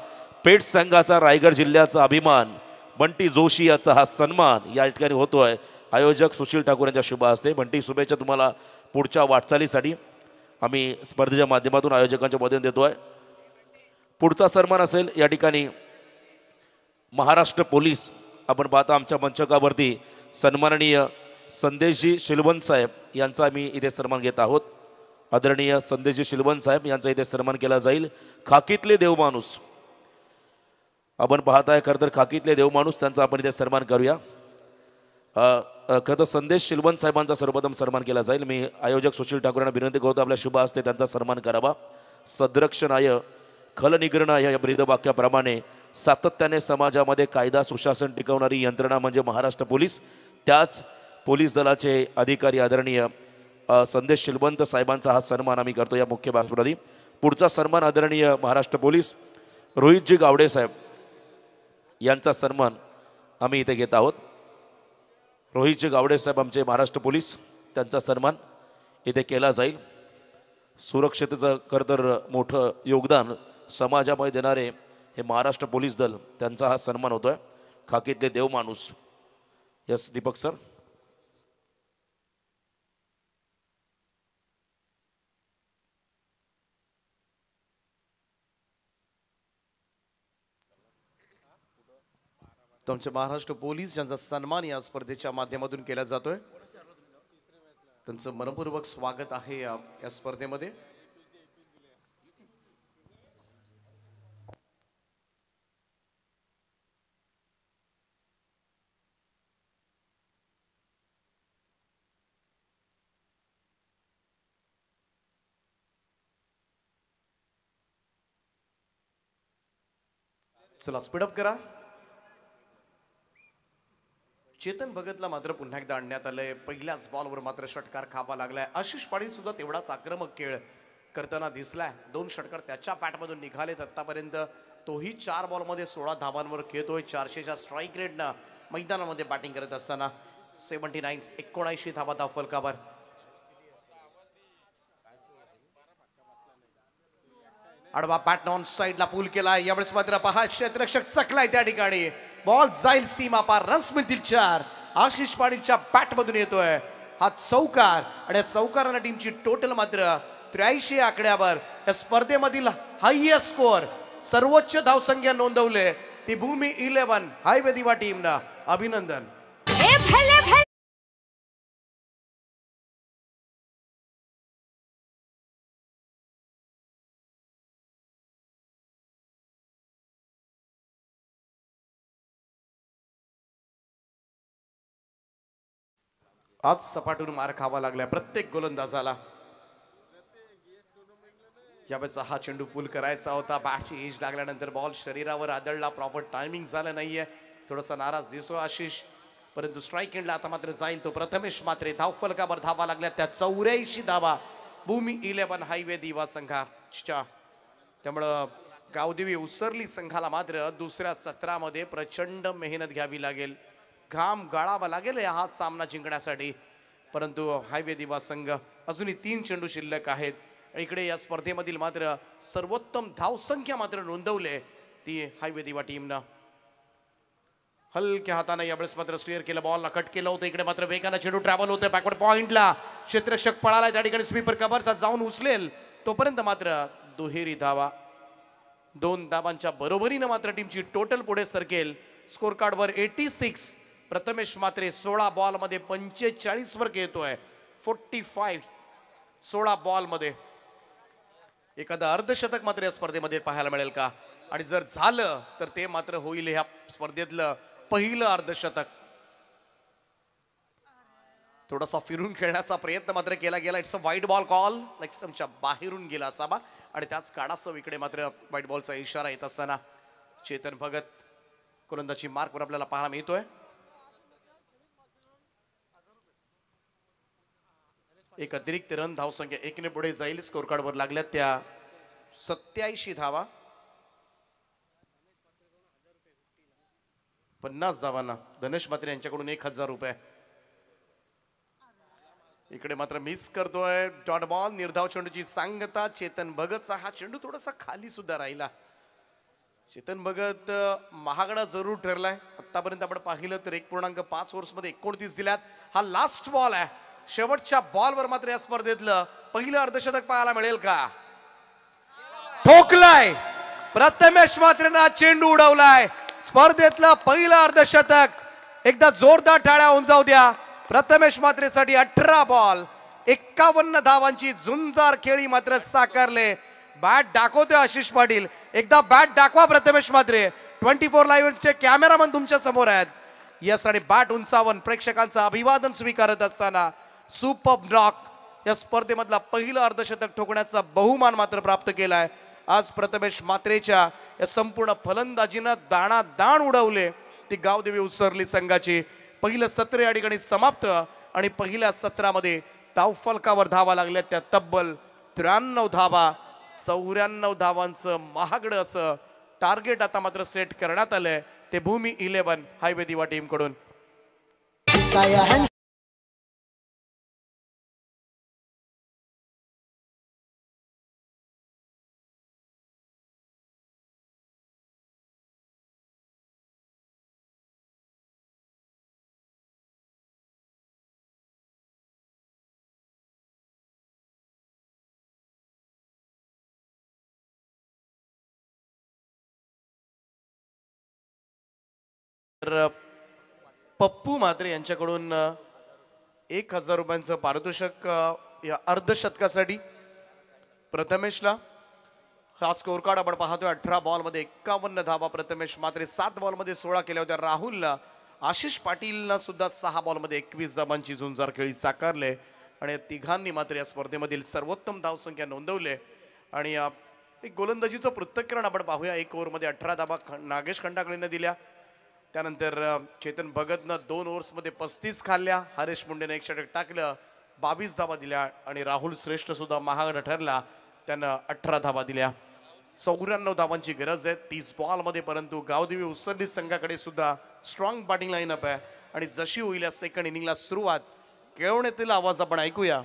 पेठ संघाचा रायगड जिल्ह्याचा अभिमान बंटी जोशी याचा हा सन्मान या ठिकाणी होतोय. आयोजक सुशील ठाकूर यांच्या शुभ हस्ते. बंटी, शुभेच्छा तुम्हाला पुढच्या वाटचालीसाठी. आम्ही स्पर्धेच्या माध्यमातून आयोजकांच्या मदतीने देतोय. पुढचा सन्मान असेल या ठिकाणी महाराष्ट्र पोलीस. आपण पाहता आमच्या मंचकावरती सन्माननीय संदेशजी शिलवंत साहेब यांचा आम्ही इथे सन्मान घेत आहोत. आदरणीय संदेशजी शिलवंत साहेब यांचा इथे सन्मान केला जाईल. खाकीतले देवमाणूस आपण पाहताय, खरं तर खाकीतले देवमाणूस, त्यांचा आपण इथे सन्मान करूया. खरं तर संदेश शिलवंत साहेबांचा सर्वप्रथम सन्मान केला जाईल. मी आयोजक सुशील ठाकूर यांना विनंती करतो आपल्या शुभ हस्ते त्यांचा सन्मान करावा. सदरक्षणाय खलनिग्रहणाय या ब्रीदवाक्याप्रमाणे सातत्याने समाजामध्ये कायदा सुशासन टिकवणारी यंत्रणा म्हणजे महाराष्ट्र पोलीस. त्याच पोलीस दलाचे अधिकारी आदरणीय संदेश शिलवंत साहेबांचा हा सन्मान आम्ही करतो या मुख्य व्यासपीठावरती. पुढचा सन्मान आदरणीय महाराष्ट्र पोलीस रोहितजी गावडे साहेब यांचा सन्मान आम्ही इथे घेत आहोत. रोहितजी गावडे साहेब आमचे महाराष्ट्र पोलीस, त्यांचा सन्मान इथे केला जाईल. सुरक्षेचं खरं तर मोठं योगदान समाजामध्ये देणारे हे महाराष्ट्र पोलीस दल, त्यांचा हा सन्मान होतोय. खाकीतले देव माणूस. Yes Deepak sir. तुमचे महाराष्ट्र पोलीस ज्यांचा सन्मान या स्पर्धेच्या माध्यमातून केला जातोय, त्यांचं मनपूर्वक स्वागत आहे या स्पर्धेमध्ये. चला स्पीडअप करा. चेतन भगतला मात्र पुन्हा एकदा आणण्यात आलंय. पहिल्याच बॉलवर मात्र षटकार खावा लागलाय. आशिष पाटील सुद्धा तेवढाच आक्रमक खेळ करताना दिसलाय. 2 षटकार त्याच्या पॅटमधून निघालेत आतापर्यंत. तोही 4 बॉलमध्ये 16 धावांवर खेळतोय. 400च्या स्ट्राईक रेटनं मैदानामध्ये बॅटिंग करत असताना 79 धावा धाव फलकावर. आडवा पॅटर्न ऑन साइडला पूल केला. यावेळेस मात्र पहा क्षेत्ररक्षक चकलाय त्या ठिकाणी. बॉल जाईल सीमा पार. रन्स मिळतील 4. आशिष पाटीलच्या बॅट मधून येतोय हा चौकार आणि या चौकारानं टीमची टोटल मात्र 83 आकड्यावर या स्पर्धेमधील हायएस्ट स्कोअर सर्वोच्च धावसंख्या नोंदवले ती भूमी 11 हायवे दिवा टीमनं. अभिनंदन. आज सपाटून मार खावा लागलाय प्रत्येक गोलंदाजाला. यावेळेचा हा चेंडू पुल करायचा होता. बॅटची एज लागल्यानंतर बॉल शरीरावर आदळला. प्रॉपर टायमिंग झालं नाहीये. थोडासा नाराज दिसतो आशिष, परंतु स्ट्राईक एंडला आता मात्र जाईल तो प्रथमेश मात्रे. धाव फलकावर धावा लागल्या त्या 84 धावा भूमी 11 हायवे दिवा संघाच्या. त्यामुळं गावदेवी उसरली संघाला मात्र दुसऱ्या सत्रामध्ये प्रचंड मेहनत घ्यावी लागेल. घाम गाळावा लागेल हा सामना जिंकण्यासाठी. परंतु हायवे दिवा संघ अजूनही 3 चेंडू शिल्लक आहेत. इकडे या स्पर्धेमधील मात्र सर्वोत्तम धावसंख्या मात्र नोंदवले ती हायवे दिवा टीमनं. हलक्या हाताने यावेळेस मात्र स्टीअर केलं. बॉलला कट केलं होतं. इकडे मात्र वेगानं चेंडू ट्रॅव्हल होतोय बॅकवर्ड पॉइंटला. क्षेत्ररक्षक पळाला त्या ठिकाणी. स्वीपर कव्हरचा जाऊन उचलेल तोपर्यंत मात्र दुहेरी धावा. 2 धावांच्या बरोबरीनं मात्र टीमची टोटल पुढे सरकेल. स्कोर कार्डवर 86. प्रथमेश मात्रे 16 बॉल मध्ये 45 वर खेळतोय. 45 16 बॉल मध्ये. एखादं अर्धशतक मात्र या स्पर्धेमध्ये पाहायला मिळेल का? आणि जर झालं तर ते मात्र होईल ह्या स्पर्धेतलं पहिलं अर्धशतक. थोडासा फिरून खेळण्याचा प्रयत्न मात्र केला गेला. It's a wide ball call. Leg स्टंपच्या बाहेरून गेला असावा आणि त्याच काढासह इकडे मात्र वाईड बॉलचा इशारा येत असताना चेतन भगत गोलंदाजी मार्कवर आपल्याला पाहायला मिळतोय. एक अतिरिक्त रन धावसंख्या 1 ने पुढे जाईल. स्कोर कार्डवर लागल्या त्या 87 धावा. 50 धावांना धनेश मात्रे यांच्याकडून 1000 रुपये. इकडे मात्र मिस करतोय डॉट बॉल. निर्धाव चेंडूची सांगता. चेतन भगतचा हा चेंडू थोडासा खाली सुद्धा राहिला. चेतन भगत महागडा जरूर ठरलाय. आतापर्यंत आपण पाहिलं तर 1.5 ओव्हर्समध्ये 29 दिल्यात. हा लास्ट बॉल आहे. शेवटच्या बॉलवर मात्र या स्पर्धेतलं पहिलं अर्धशतक पाहायला मिळेल का? ठोकलाय प्रथमेश मात्रेनं चेंडू उडवलाय. स्पर्धेतलं पहिलं अर्धशतक. एकदा जोरदार टाळ्या होऊन जाऊ द्या प्रथमेश मात्रेसाठी. 18 बॉल 51 धावांची झुंजार खेळी मात्र साकारले. बॅट दाखवतोय आशिष पाटील. एकदा बॅट दाखवा प्रथमेश मात्रे. 24 लाईव्हचे कॅमेरामन तुमच्या समोर आहेत. यस आणि बॅट उंचावून प्रेक्षकांचं अभिवादन स्वीकारत असताना सुपर नॉक या स्पर्धेमधला पहिलं अर्धशतक ठोकण्याचा बहुमान मात्र प्राप्त केलाय. आज प्रथमेश मात्रेच्या या संपूर्ण फलंदाजीनं दाण उडवले ती गावदेवी उसरली संघाची. पहिलं सत्र या ठिकाणी समाप्त आणि पहिल्या सत्रामध्ये धावफलकावर धावा लागल्या त्या तब्बल 93 धावा. 94 धावांचं महागडं असं टार्गेट आता मात्र सेट करण्यात आलंय ते भूमी 11 हायवे दिवा टीम कडून. तर पप्पू म्हात्रे यांच्याकडून 1000 रुपयांचं पारितोषिक या अर्धशतकासाठी. प्रथमेशला हा स्कोर कार्ड आपण पाहतोय. 18 बॉलमध्ये 51 धावा प्रथमेश मात्रे. 7 बॉलमध्ये 16 केल्या होत्या राहुलला. आशिष पाटीलला सुद्धा 6 बॉलमध्ये 21 धावांची झुंजार खेळी साकारले आणि या तिघांनी मात्र या स्पर्धेमधील सर्वोत्तम धावसंख्या नोंदवले. आणि एक गोलंदाजीचं पृथक्करण आपण पाहूया. 1 ओव्हरमध्ये 18 धावा नागेश खंडाकळेनं दिल्या. त्यानंतर चेतन भगतनं 2 ओव्हर्समध्ये 35 खाल्ल्या. हरेश मुंडेने 1 षटक टाकलं, 22 धावा दिल्या आणि राहुल श्रेष्ठ सुद्धा महागडा ठरला, त्यानं 18 धावा दिल्या. 94 धावांची गरज आहे 30 बॉलमध्ये. परंतु गावदेवी उसरली संघाकडे सुद्धा स्ट्रॉंग बॅटिंग लाईनअप आहे आणि जशी होईल या सेकंड इनिंगला सुरुवात केळवण्यातील आवाज आपण ऐकूया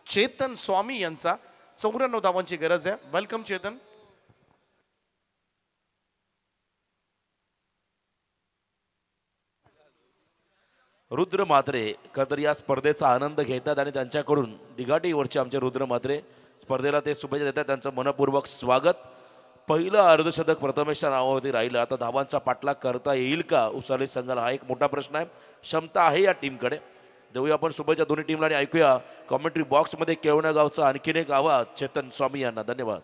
चेतन स्वामी यांचा. 94 धावांची गरज आहे. वेलकम चेतन. रुद्र म्हात्रे खरंतर या स्पर्धेचा आनंद घेतात आणि त्यांच्याकडून दिघाटीवरचे आमचे रुद्र म्हात्रे स्पर्धेला ते शुभेच्छा देतात. त्यांचं मनपूर्वक स्वागत. पहिलं अर्धशतक प्रथमेशच्या नावावरती राहिलं. आता धावांचा पाठलाग करता येईल का उसाली संघाला, हा एक मोठा प्रश्न आहे. क्षमता आहे या टीमकडे. देऊया आपण शुभेच्छा दोन्ही टीमला आणि ऐकूया कॉमेंट्री बॉक्समध्ये केळवण्या गावचा आणखीन एक आवाज चेतन स्वामी यांना. धन्यवाद.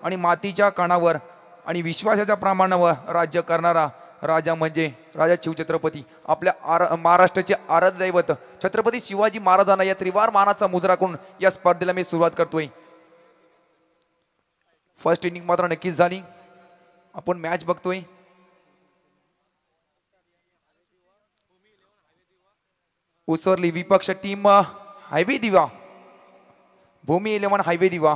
आणि मातीच्या कणावर आणि विश्वासाच्या प्रमाणावर राज्य करणारा राजा म्हणजे राजा शिवछत्रपती. आपल्या महाराष्ट्राचे आराध्य दैवत छत्रपती शिवाजी महाराजांना या त्रिवार मानाचा मुजरा करून या स्पर्धेला मी सुरुवात करतोय. फर्स्ट इनिंग मात्र नक्कीच झाली. आपण मॅच बघतोय. उसरली विपक्ष टीम हायवे दिवा, भूमी 11 हायवे दिवा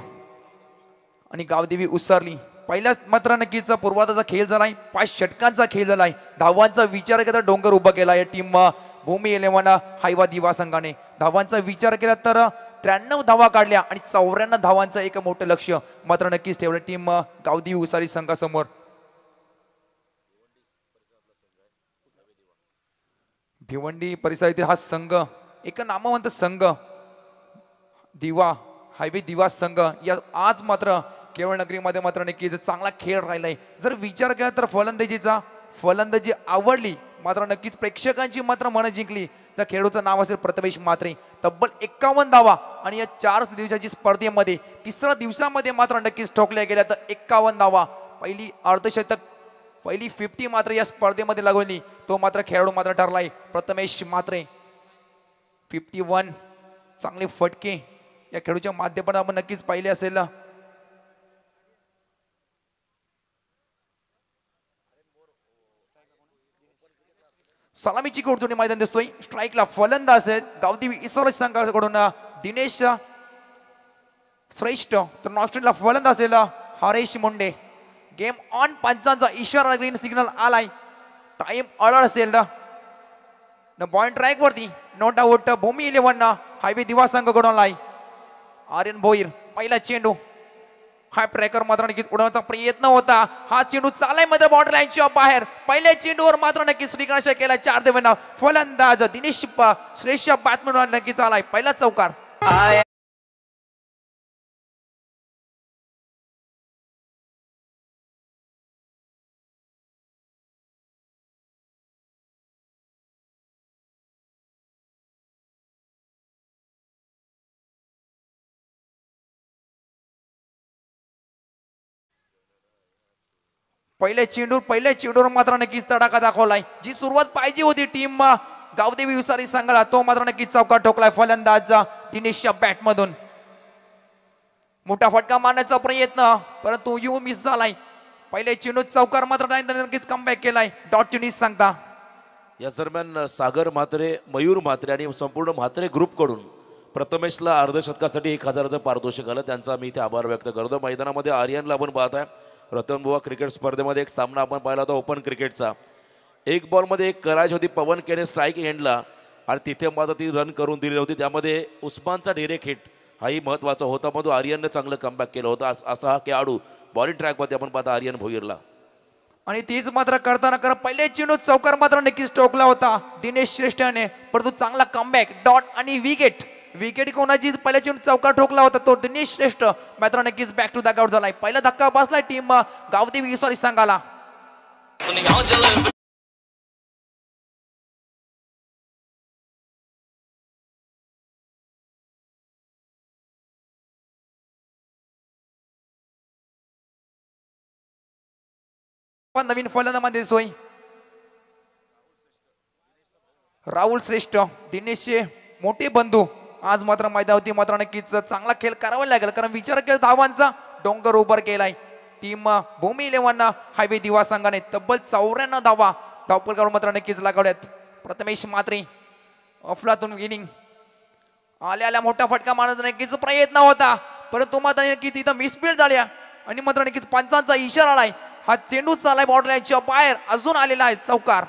आणि गावदेवी उसरली. पहिल्याच मात्र नक्कीच पूर्वाधाचा खेळ झालाय. 5 षटकांचा खेळ झालाय. धावांचा विचार केला तर डोंगर उभा केला या टीम भूमी 11 हायवा दिवा संघाने. धावांचा विचार केला तर 93 धावा काढल्या आणि 94 धावांचं एक मोठं लक्ष मात्र नक्कीच ठेवलं टीम गावदेवी उसारी संघासमोर. भिवंडी परिसरातील हा संघ एक नामवंत संघ दिवा हायवे दिवा संघ या आज मात्र केवळ नगरीमध्ये मात्र नक्कीच चांगला खेळ राहिलाय. जर विचार केला तर फलंदाजी आवडली मात्र नक्कीच प्रेक्षकांची मात्र मन जिंकली. त्या खेळाडूचं नाव असेल प्रथमेश मात्रे. तब्बल 51 धावा आणि या 4 दिवसाची स्पर्धेमध्ये 3ऱ्या दिवसामध्ये मात्र नक्कीच ठोकल्या गेल्या तर 51 धावा. पहिली अर्धशतक पहिली 50 मात्र या स्पर्धेमध्ये लागवली. तो मात्र खेळाडू मात्र ठरलाय प्रथमेश मात्रे. 51 चांगले फटके या खेळाडूच्या माध्यमातून आपण नक्कीच पाहिले असेल. सलामीची कोणतोनी मैदान दिसतोय. स्ट्राईकला फलंदाज असेल गावदेवी इसरोज संघाकडून दिनेश श्रेष्ठ, तर नॉस्ट्रेलियाला फलंदाज असेल हरेश मुंडे. गेम ऑन पंचांचा इशारा ग्रीन सिग्नल आलाय. टाइम ऑर्डर असेल न पॉइंट ट्रॅक वरती नो डाऊट भूमी 11 हायवे दिवा संघाकडून आलाय. आर्यन भोईर पहिला चेंडू हा ट्रॅकर मात्र नक्कीच उडवण्याचा प्रयत्न होता. हा चेंडू चालाय मध्ये बॉर्डर लाईनच्या बाहेर. पहिल्या चेंडूवर मात्र नक्कीच श्रीकांश केला 4 धावांना. फलंदाज दिनेश श्रेष्ठ बॅट्समन नक्कीच आलाय पहिला चौकार. पहिल्या चेंडूवर मात्र नक्कीच तडाखा दाखवलाय. जी सुरुवात पाहिजे होती टीम गावदेवी विसारी संघाला तो मात्र नक्कीच चौकार ठोकलाय फलंदाज दिनेशच्या बॅट मधून. मोठा फटका मारण्याचा प्रयत्न परंतु यू मिस झालाय. पहिल्या चेंडूत चौकार मात्र नक्कीच कमबॅक केलाय. डॉट न्यूज सांगता. या दरम्यान सागर म्हात्रे, मयूर म्हात्रे आणि संपूर्ण म्हात्रे ग्रुपकडून प्रथमेशला अर्धशतकासाठी 1000चं पारितोषिक आलं. त्यांचा मी इथे आभार व्यक्त करतो. मैदानामध्ये आर्यनला आपण पाहत आहे. रतनबुवा क्रिकेट स्पर्धेमध्ये एक सामना आपण पाहिला होता ओपन क्रिकेटचा. एक बॉलमध्ये एक करायची होती पवन केने स्ट्राईक एंडला आणि तिथे मात्र ती रन करून दिली होती. त्यामध्ये उस्मानचा डिरेक्ट हिट हाही महत्त्वाचा होता. पण तो आर्यनने चांगलं कमबॅक केलं होतं. असा हा खेळाडू बॉलिंग ट्रॅकमध्ये आपण पाहता आर्यन भोईरला. आणि तीच मात्र करताना पहिल्या चेंडूत चौकार मात्र नक्कीच टोकला होता दिनेश श्रेष्ठने. परंतु चांगला कमबॅक डॉट आणि विकेट कोणाची पहिल्या चेंडूत चौकार ठोकला होता तो दिनेश श्रेष्ठ मात्र नक्कीच बॅक टू द आउट झालाय. पहिला धक्का बसलाय टीम गावदेवी विसारी संघाला. नवीन फलंदाज दिसतोय राहुल श्रेष्ठ. दिनेशचे मोठे बंधू आज मात्र मैदानावरती मात्र नक्कीच चांगला खेळ करावा लागेल. कारण विचार केला धावांचा डोंगर उभर केलाय. टीम भूमी 11 हायवे दिवा संघाने तब्बल 94 धावा धावपलकावर मात्र नक्कीच लागवल्यात. प्रथमेश म्हात्रे अफलातून इनिंग आल्या मोठा फटका मारण्याचा नक्कीच प्रयत्न होता परंतु मात्र नक्कीच इथं मिसफील्ड झाल्या आणि मात्र नक्कीच पंचांचा इशारा आलाय. हा चेंडू चालाय बॉर्डर लाईनच्या बाहेर अजून आलेला आहे चौकार.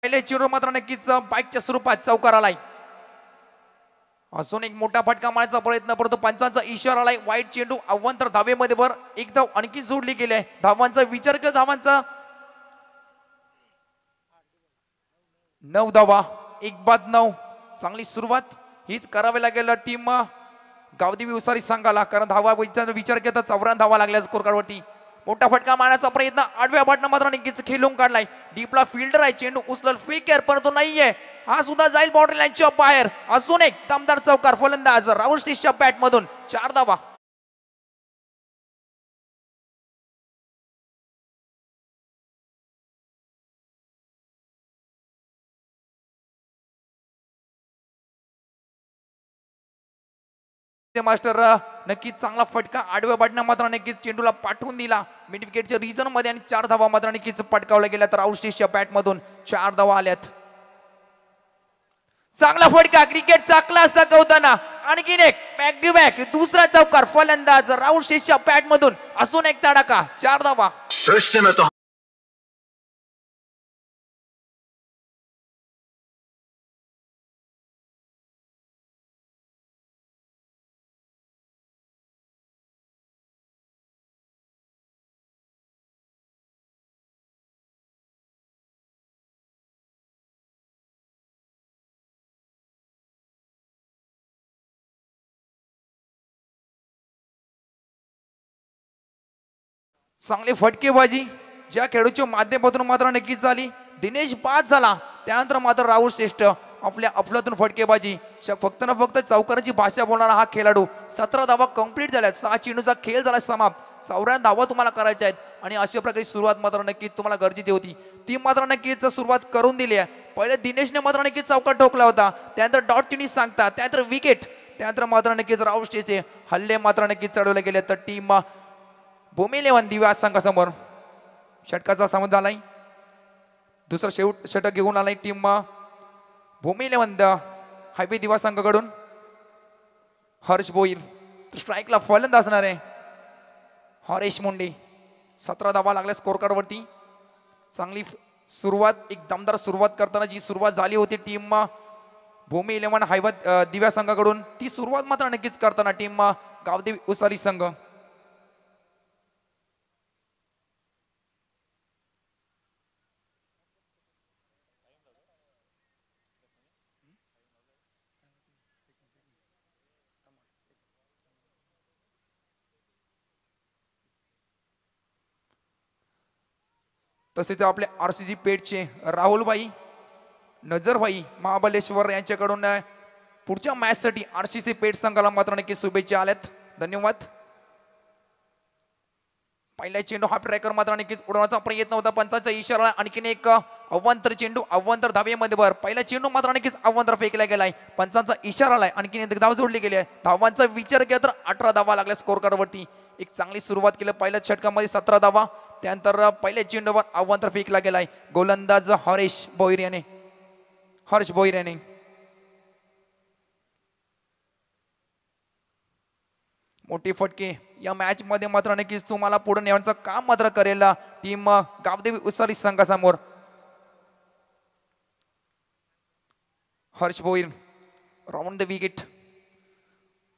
पहिले चेंडू मात्र नक्कीच बाईकच्या स्वरूपात चौकार आलाय. अजून एक मोठा फटका मारण्याचा प्रयत्न परंतु पंचांचा इशारा आलाय. वाईट चेंडू अव्वंतर धावेमध्ये भर एक धाव आणखी जोडली गेली आहे. धावांचा विचार केला धावांचा 9 धावा 1-9. चांगली सुरुवात हीच करावी लागेल टीम गावदेवी उसारी संघाला कारण धावा विचार केला 94 धावा लागल्या स्कोर कार्डवरती. मोठा फटका मारण्याचा प्रयत्न आडव्या बॉटना मात्र नक्कीच खेळून काढलाय. डीपला फिल्डर आहे. चेंडू उचल फेकर परंतु नाहीये. हा सुद्धा जाईल बॉर्डर लाईनच्या बाहेर. अजून एक दमदार चौकार फलंदाज राहुल श्रेष्ठच्या बॅट मधून 4 धावा. मास्टर नक्कीच चांगला फटका आडव्या बाटना मात्र नक्कीच चेंडूला पाठवून दिला मिड विकेटच्या रिजन मध्ये आणि 4 धावा मात्र नक्कीच पटकावल्या गेल्या. तर राहुल श्रेष्ठच्या बॅट मधून 4 धावा आल्यात. चांगला फटका क्रिकेटचा क्लास दाखवताना आणखीन एक बॅक टू बॅक दुसरा चौकार फलंदाज राहुल श्रेष्ठच्या बॅट मधून अजून एक तडाखा 4 धावा. चांगली फटकेबाजी ज्या खेळाडूच्या माध्यमातून मात्र नक्कीच झाली. दिनेश बाद झाला त्यानंतर मात्र राहुल श्रेष्ठ आपल्या अफलातून फटकेबाजी फक्त ना फक्त चौकाराची भाषा बोलणारा हा खेळाडू. 17 धावा कंप्लीट झाल्या. 6 चेंडूचा खेळ झाला समाप्त. 94 धावा तुम्हाला करायच्या आहेत आणि अशा प्रकारे सुरुवात मात्र नक्कीच तुम्हाला गरजेची होती ती मात्र नक्कीच सुरुवात करून दिली आहे. पहिले दिनेशने मात्र नक्कीच चौकार ठोकला होता. त्यानंतर डॉट टिनी सांगता त्यानंतर विकेट त्यानंतर मात्र नक्कीच राहुल श्रेष्ठचे हल्ले मात्र नक्कीच चढवले गेले. तर टीम भूमी 11 दिव्या संघासमोर षटकाचा सामना झालाय. दुसरा षटक घेऊन आलाय टीम भूमी 11 हायवे दिवा संघाकडून हर्ष भोईर. स्ट्राईकला फलंदाज असणार आहे हरेश मुंडे. 17 धावा लागल्या स्कोर कार्ड वरती. चांगली सुरुवात, एक दमदार सुरुवात करताना जी सुरुवात झाली होती टीम भूमी 11 हायवा दिव्या संघाकडून, ती सुरुवात मात्र नक्कीच करताना टीम गावदेवी उसारी संघ. तसेच आपले RCC पेठचे राहुलभाई नजरभाई महाबलेश्वर यांच्याकडून पुढच्या मॅचसाठी RCC पेठ संघाला मात्र नक्की शुभेच्छा आल्यात. धन्यवाद. पहिला चेंडू हा ट्रॅकर मात्र नक्कीच उडवण्याचा प्रयत्न होता. पंचाचा इशारा. आणखीन एक अव्वंतर चेंडू अव्वंतर धावेमध्ये भर. पहिला चेंडू मात्र नक्कीच अव्वंतर फेकला गेलाय. पंचांचा इशारा आलाय. आणखीन एक धाव जोडली गेली आहे. धावांचा विचार केला तर 18 धावा लागल्या स्कोर कार्ड वरती. एक चांगली सुरुवात केली. पहिल्या षटकामध्ये 17 धावा. त्यानंतर पहिल्या चेंडूवर अव्वंतर फेकला गेलाय. गोलंदाज हर्ष भोईर याने मोठी फटके या मॅच मध्ये मात्र नक्कीच तुम्हाला पुढे नेण्याचं काम मात्र करेल टीम गावदेवी उसारी संघासमोर. Harsh Bhoir round the wicket.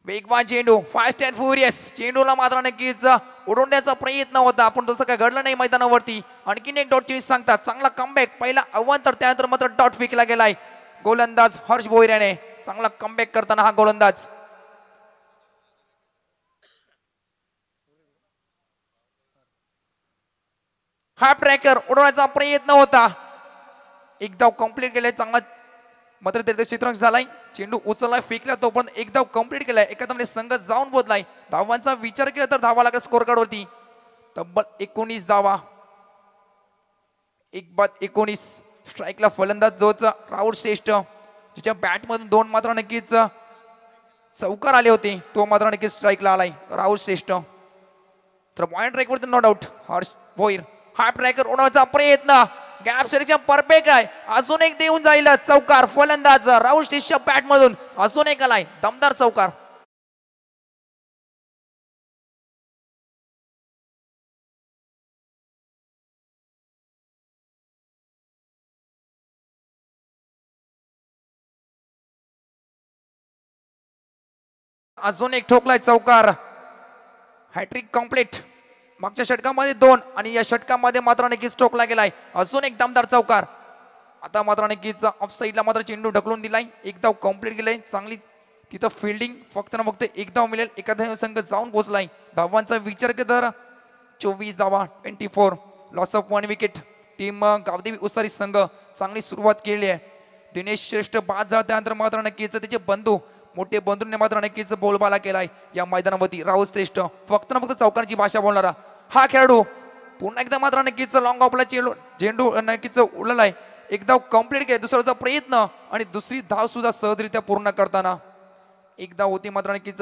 वेगवान चेंडू, फास्ट अँड फ्युरियस. चेंडूला मात्र नक्कीच उडवण्याचा प्रयत्न होता, पण तसं काय घडलं नाही मैदानावरती. आणखीन एक डॉट चेंज सांगतात. चांगला कमबॅक. पहिला अव्वंतर, त्यानंतर मात्र डॉट फेकला गेलाय. गोलंदाज हर्ष भोईर याने चांगला कमबॅक करताना हा गोलंदाज. हा ट्रॅकर उडवण्याचा प्रयत्न होता. एक धाव कंप्लीट केलाय. चांगला मात्र त्याचा क्षेत्ररक्षण झालाय. चेंडू उचललाय, फेकला तो पण एक धाव कंप्लीट केलाय. एखाद्या संघ जाऊन बोधलाय. धावांचा विचार केला तर धावा लागला स्कोर कार्ड वरती. तब्बल 19 धावा. 1 बाद 19. स्ट्राईकला फलंदाज जोच राहुल श्रेष्ठ, ज्याच्या बॅट मधून 2 मात्र नक्कीच चौकार आले होते, तो मात्र नक्कीच स्ट्राईकला आलाय राहुल श्रेष्ठ. तर पॉइंट ट्रॅक वरती नॉट आउट हर्ष भोईर. हा ट्रॅकर उडवण्याचा प्रयत्न, गॅप सिलेक्शन परफेक्ट आहे. अजून एक देऊन जाईल चौकार. फलंदाज राहुल श्रेष्ठ बॅट मधून अजून एक आलाय दमदार चौकार. अजून एक ठोकलाय चौकार. Hat trick complete. मागच्या षटकामध्ये 2 आणि या षटकामध्ये मात्र नक्कीच ठोकला गेलाय. अजून एक दमदार चौकार. आता मात्र नक्कीच ऑफ साईडला मात्र चेंडू ढकलून दिलाय. एक धाव कंप्लीट केलाय. चांगली तिथं फिल्डिंग. फक्त ना फक्त एक धाव मिळेल. एखादा संघ जाऊन पोहोचलाय. धावांचा विचार केला तर 24 धावा 24. Loss of 1 wicket. Team Gavdevi Usari संघ चांगली सुरुवात केली आहे. दिनेश श्रेष्ठ बाद झाला, त्यानंतर मात्र नक्कीच त्याचे बंधू मोठे बंधूंनी मात्र नक्कीच बोलबाला केलाय या मैदानावरती. राहुल श्रेष्ठ फक्त ना फक्त चौकांची भाषा बोलणारा हा खेळाडू पुन्हा एकदा मात्र नक्कीच लॉंग ऑफला झेंडू नक्कीच उडलाय. एक धाव कंप्लीट केली. दुसऱ्याचा प्रयत्न आणि दुसरी धाव सुद्धा सहजरित्या पूर्ण करताना. एक धाव होती मात्र नक्कीच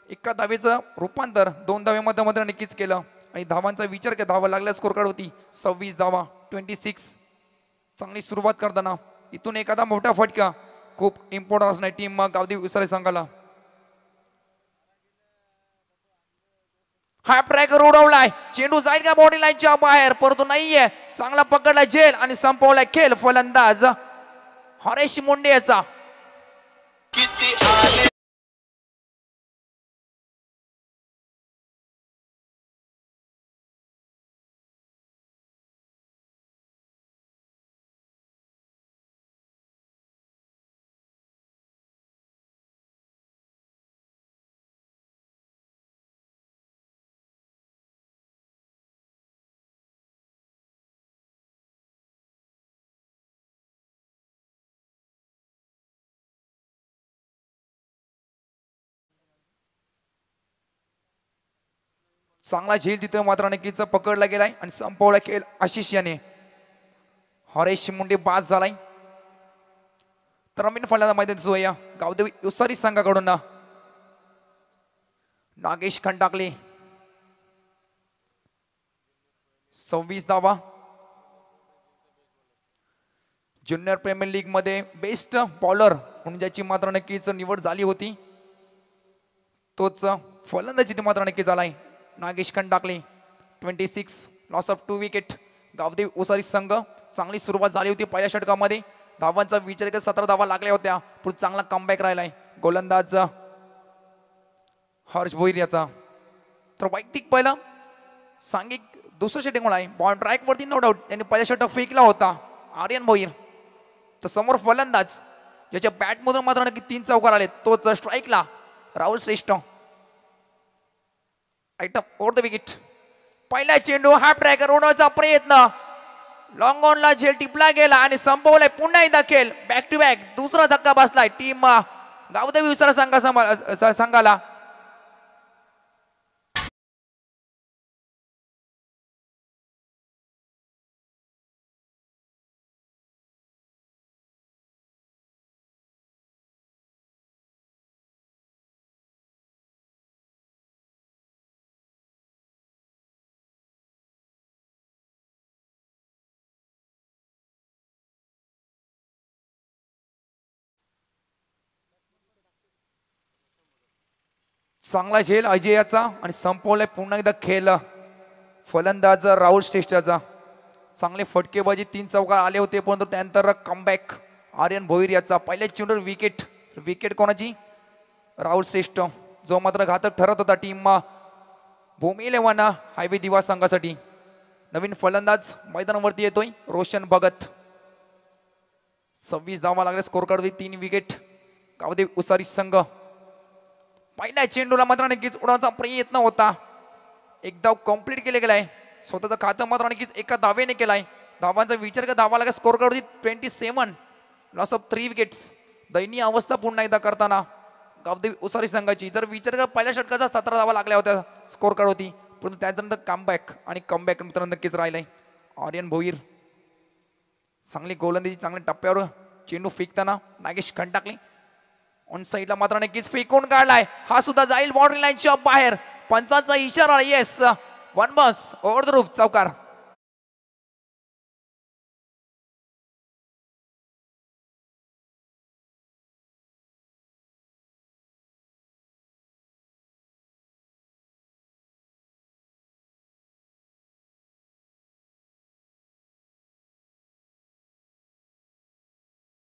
एका धावेचं रूपांतर 2 धावेमध्ये मात्र नक्कीच केलं. आणि धावांचा विचार केला. धावा लागल्या स्कोर कार्ड होती 26 धावा 26. चांगली सुरुवात करताना इथून एखादा मोठा फटका खूप इम्पॉर्टंट असणार टीम गावदेवी उसारी संघाला. हा ट्रॅकर उडवलाय. चेंडू जाईल का बॉडी लाईनच्या बाहेर, परंतु नाहीये. चांगला पकडला झेल आणि संपवलाय खेळ. फलंदाज हरेश मुंडे याचा. चांगला झेल तिथं मात्र नक्कीच पकडला गेलाय आणि संपवला खेळ आशिष याने. हरेश मुंडे बाद झालाय. तर नवीन फलंदाज मैदान जोया गावदेवी उसारी संघाकडून नागेश खंडाकले. 26 धावा. ज्युनियर प्रीमियर लीग मध्ये बेस्ट बॉलर म्हणून ज्याची मात्र नक्कीच निवड झाली होती तोच फलंदाजी मात्र नक्की झालाय Nagesh Khandakale 26 loss of 2 wicket. Gavdevi Usari संघ चांगली सुरुवात झाली होती पहिल्या षटकामध्ये धावांचा विचार करत 17 धावा लागल्या होत्या पण चांगला कमबॅक राहिलाय गोलंदाज हर्ष भोईर याचा. तर वैयक्तिक पहिला सांघिक दुसरं षटक आहे बॉल ट्रॅक वरती नो डाऊट त्यांनी पहिल्या षटक फेकला होता आर्यन भोईर. तर समोर फलंदाज ज्याच्या बॅट मधून मात्र नक्की 3 चौकार आले तोच स्ट्राईकला राहुल श्रेष्ठ. Item over the wicket. पहिला चेंडू हाफ ट्रॅकर उडवण्याचा प्रयत्न लॉंग ऑनला झेल टिपला गेला आणि संपवलाय पुन्हा एकदा खेळ बॅक टू बॅक दुसरा धक्का बसलाय टीम गावदेवी उसारा संघाला. चांगला झेल अजयाचा आणि संपवलाय पुन्हा एकदा खेळ फलंदाज राहुल श्रेष्ठाचा. चांगले फटकेबाजी 3 चौकार आले होते परंतु त्यानंतर कमबॅक आर्यन भोईर याचा. पहिल्या चेंडूवर विकेट. विकेट कोणाची राहुल श्रेष्ठ जो मात्र घातक ठरत होता टीम भूमी इलेव्हन हायवे दिवा संघासाठी. नवीन फलंदाज मैदानावरती येतोय रोशन भगत. 26 धावा लागल्या score card 3 wicket Gavdevi Usari संघ. पहिल्या चेंडूला मात्र नक्कीच उडवण्याचा प्रयत्न होता एक धाव कंप्लीट केले गेलाय स्वतःचं खातं मात्र नक्कीच एका धावेने केलाय. धावांचा विचार का धावा लागला score card 27 loss of 3 wickets. दयनीय अवस्था पुन्हा एकदा करताना गावदेवी उसारी संघाची. जर विचार का पहिल्या षटकाचा 17 धावा लागल्या होत्या स्कोर कार्ड होती परंतु त्याच्यानंतर कमबॅक आणि कमबॅक नंतर नक्कीच राहिलाय आर्यन भोईर. चांगली गोलंदाजी चांगल्या टप्प्यावर चेंडू फेकताना नागेश खंडाकले ऑन साईडला मात्र नक्कीच फेकून काढलाय हा सुद्धा जाईल बाउंड्री लाईनच्या बाहेर. पंचांचा इशारा yes 1 bus over the roof चौकार.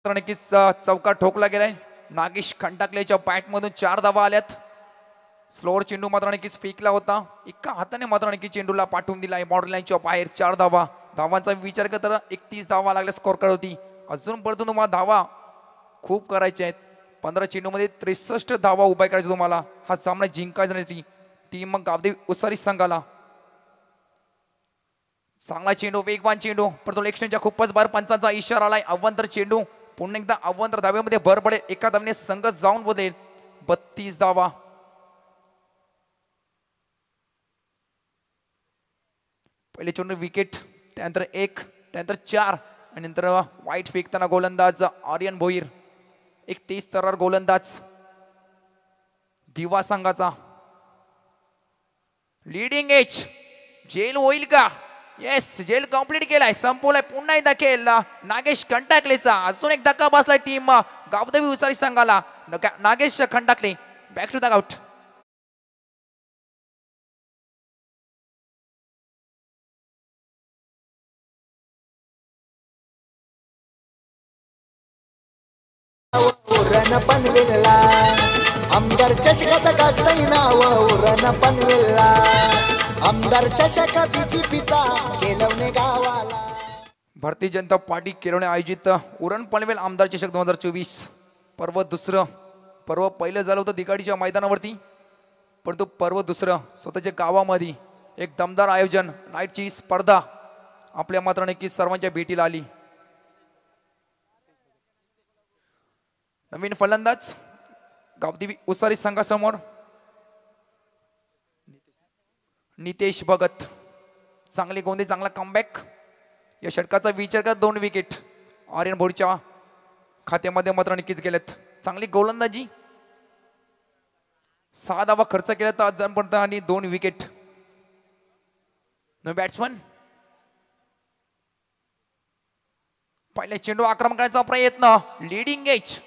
नक्कीच चौकार ठोकला गेलाय नागेश खंडाकलेच्या बॅट मधून 4 धावा आल्यात. स्लोअर चेंडू मात्र नक्कीच फेकला होता एका हाताने मात्र नक्की चेंडूला पाठवून दिलाय बाउंड्री लाईनच्या बाहेर. 4 धावा. धावांचा विचार केला तर 31 धावा लागल्या स्कोर कार्ड होती. अजून परंतु तुम्हाला धावा खूप करायच्या आहेत. 15 चेंडूमध्ये 63 धावा उभा करायच्या तुम्हाला हा सामना जिंकायचा नाही टीम मग गावदेवी उसारी संघाला. चांगला चेंडू वेगवान चेंडू परंतु एक्स्टेंच्या खूपच बाहेर पंचांचा इशारा आलाय. अवंतर चेंडू पुन्हा एकदा अवंतर धाव्यामध्ये भर पडेल एका धावेने संघ जाऊन बोलेल 32 धावा. पहिले चेंडू विकेट त्यानंतर 1 त्यानंतर 4 आणि नंतर वाईट फेकताना गोलंदाज आर्यन भोईर. एक 30 तरार गोलंदाज दिवा संघाचा. लीडिंग एज जेल होईल का येस जेल कंप्लीट केलाय संपवलाय पुन्हा एकदा खेळ नागेश खंडाकलेचा. अजून एक धक्का बसलाय टीम गावदेवी उसारी संघाला. Nagesh Khandakale back to the out. Uran पनवेलला आमदार चषकाचा गाजतंय नाव उरण पनवेलला आमदार चषका बीजेपीचा केलवणे गावाला. भारतीय जनता पार्टी केरळने आयोजित उरण पनवेल आमदार चषक 2024 पर्व दुसरं. पर्व पहिलं झालं होतं दिगाडीच्या मैदानावरती परंतु पर्व दुसरं स्वतःच्या गावामध्ये एक दमदार आयोजन नाईटची स्पर्धा आपल्या मात्र नक्की सर्वांच्या भेटीला आली. नवीन फलंदाज गावदेवी उसारी संघासमोर नितेश भगत. चांगली गोंदी चांगला कमबॅक. या षटकाचा विचार करत 2 विकेट आर्यन भोईरच्या खात्यामध्ये मात्र नक्कीच गेलेत. चांगली गोलंदाजी 6 धावा खर्च केला तर आजपर्यंत आणि 2 विकेट. No batsman. पहिल्या चेंडू आक्रमण करण्याचा प्रयत्न लीडिंग एज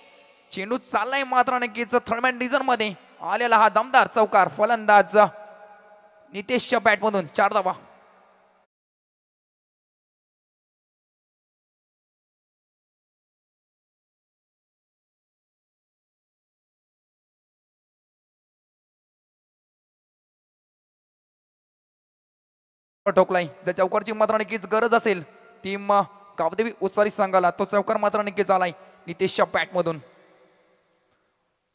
चेंडू चाललाय मात्र नक्कीच थर्डमॅन डिझन मध्ये आलेला हा दमदार चौकार फलंदाज नितेशच्या बॅट मधून 4 धावा. ठोकलाय जर चौकारची मात्र नक्कीच गरज असेल टीम गावदेवी उसारी संघाला तो चौकार मात्र नक्कीच आलाय नितेशच्या बॅट मधून.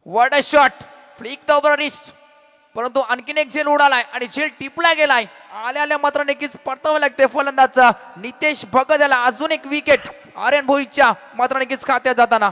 What a shot flick the wrist परंतु आणखीन एक झेल उडालाय आणि झेल टिपला गेलाय. आल्या मात्र नक्कीच परतावं लागते फलंदाजचा नितेश भगत याला अजून एक विकेट आर्यन भोईरच्या मात्र नक्कीच खात्यात जाताना.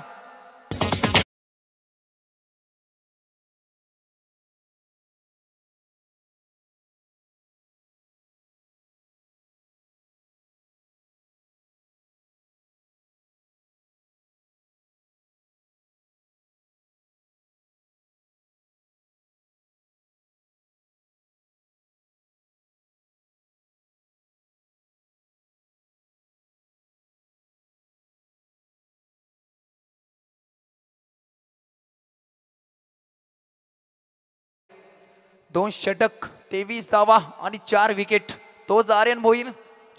दोन षटक 23 धावा आणि 4 विकेट तोच आर्यन भोईर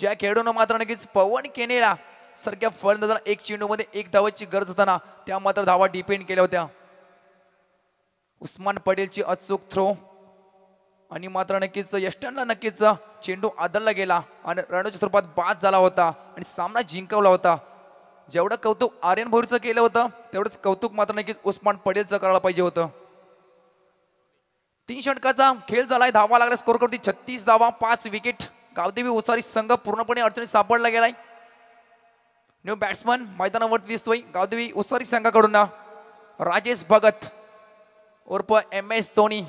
ज्या खेळाडून मात्र नक्कीच पवन केनेला सारख्या फलंदाजाला एक चेंडू मध्ये 1 धावाची गरज असताना त्या मात्र धावा डिपेंड केल्या होत्या. उस्मान पटेलची अचूक थ्रो आणि मात्र नक्कीच यष्टनला नक्कीच चेंडू आदळला गेला आणि रणजी स्वरूपात बाद झाला होता आणि सामना जिंकवला होता. जेवढं कौतुक आर्यन भोईरचं केलं होतं तेवढंच कौतुक मात्र नक्कीच उस्मान पटेलचं करायला पाहिजे होतं. 3 षटकाचा खेळ झालाय. धावा लागला स्कोर करती 36 धावा 5 विकेट. गावदेवी उसारी संघ पूर्णपणे अडचणीत सापडला गेलाय. न्यू बॅट्समन मैदानावरती दिसतोय गावदेवी उसारी संघाकडून राजेश भगत उर्फ MS धोनी.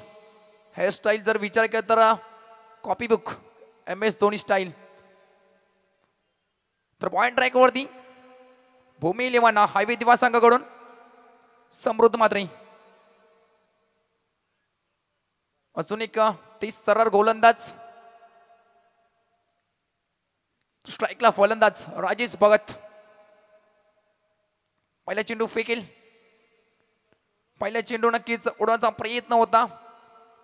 हेअरस्टाईल जर विचार केला तर copy book MS Dhoni style. तर पॉइंट ट्रॅक वरती भूमी लेवाना हायवे दिवा संघाकडून समृद्ध मात्रे. अजून एक 30 सरळ गोलंदाज स्ट्राईकला फलंदाज राजेश भगत. पहिला चेंडू फेकेल. पहिला चेंडू नक्कीच उडवण्याचा प्रयत्न होता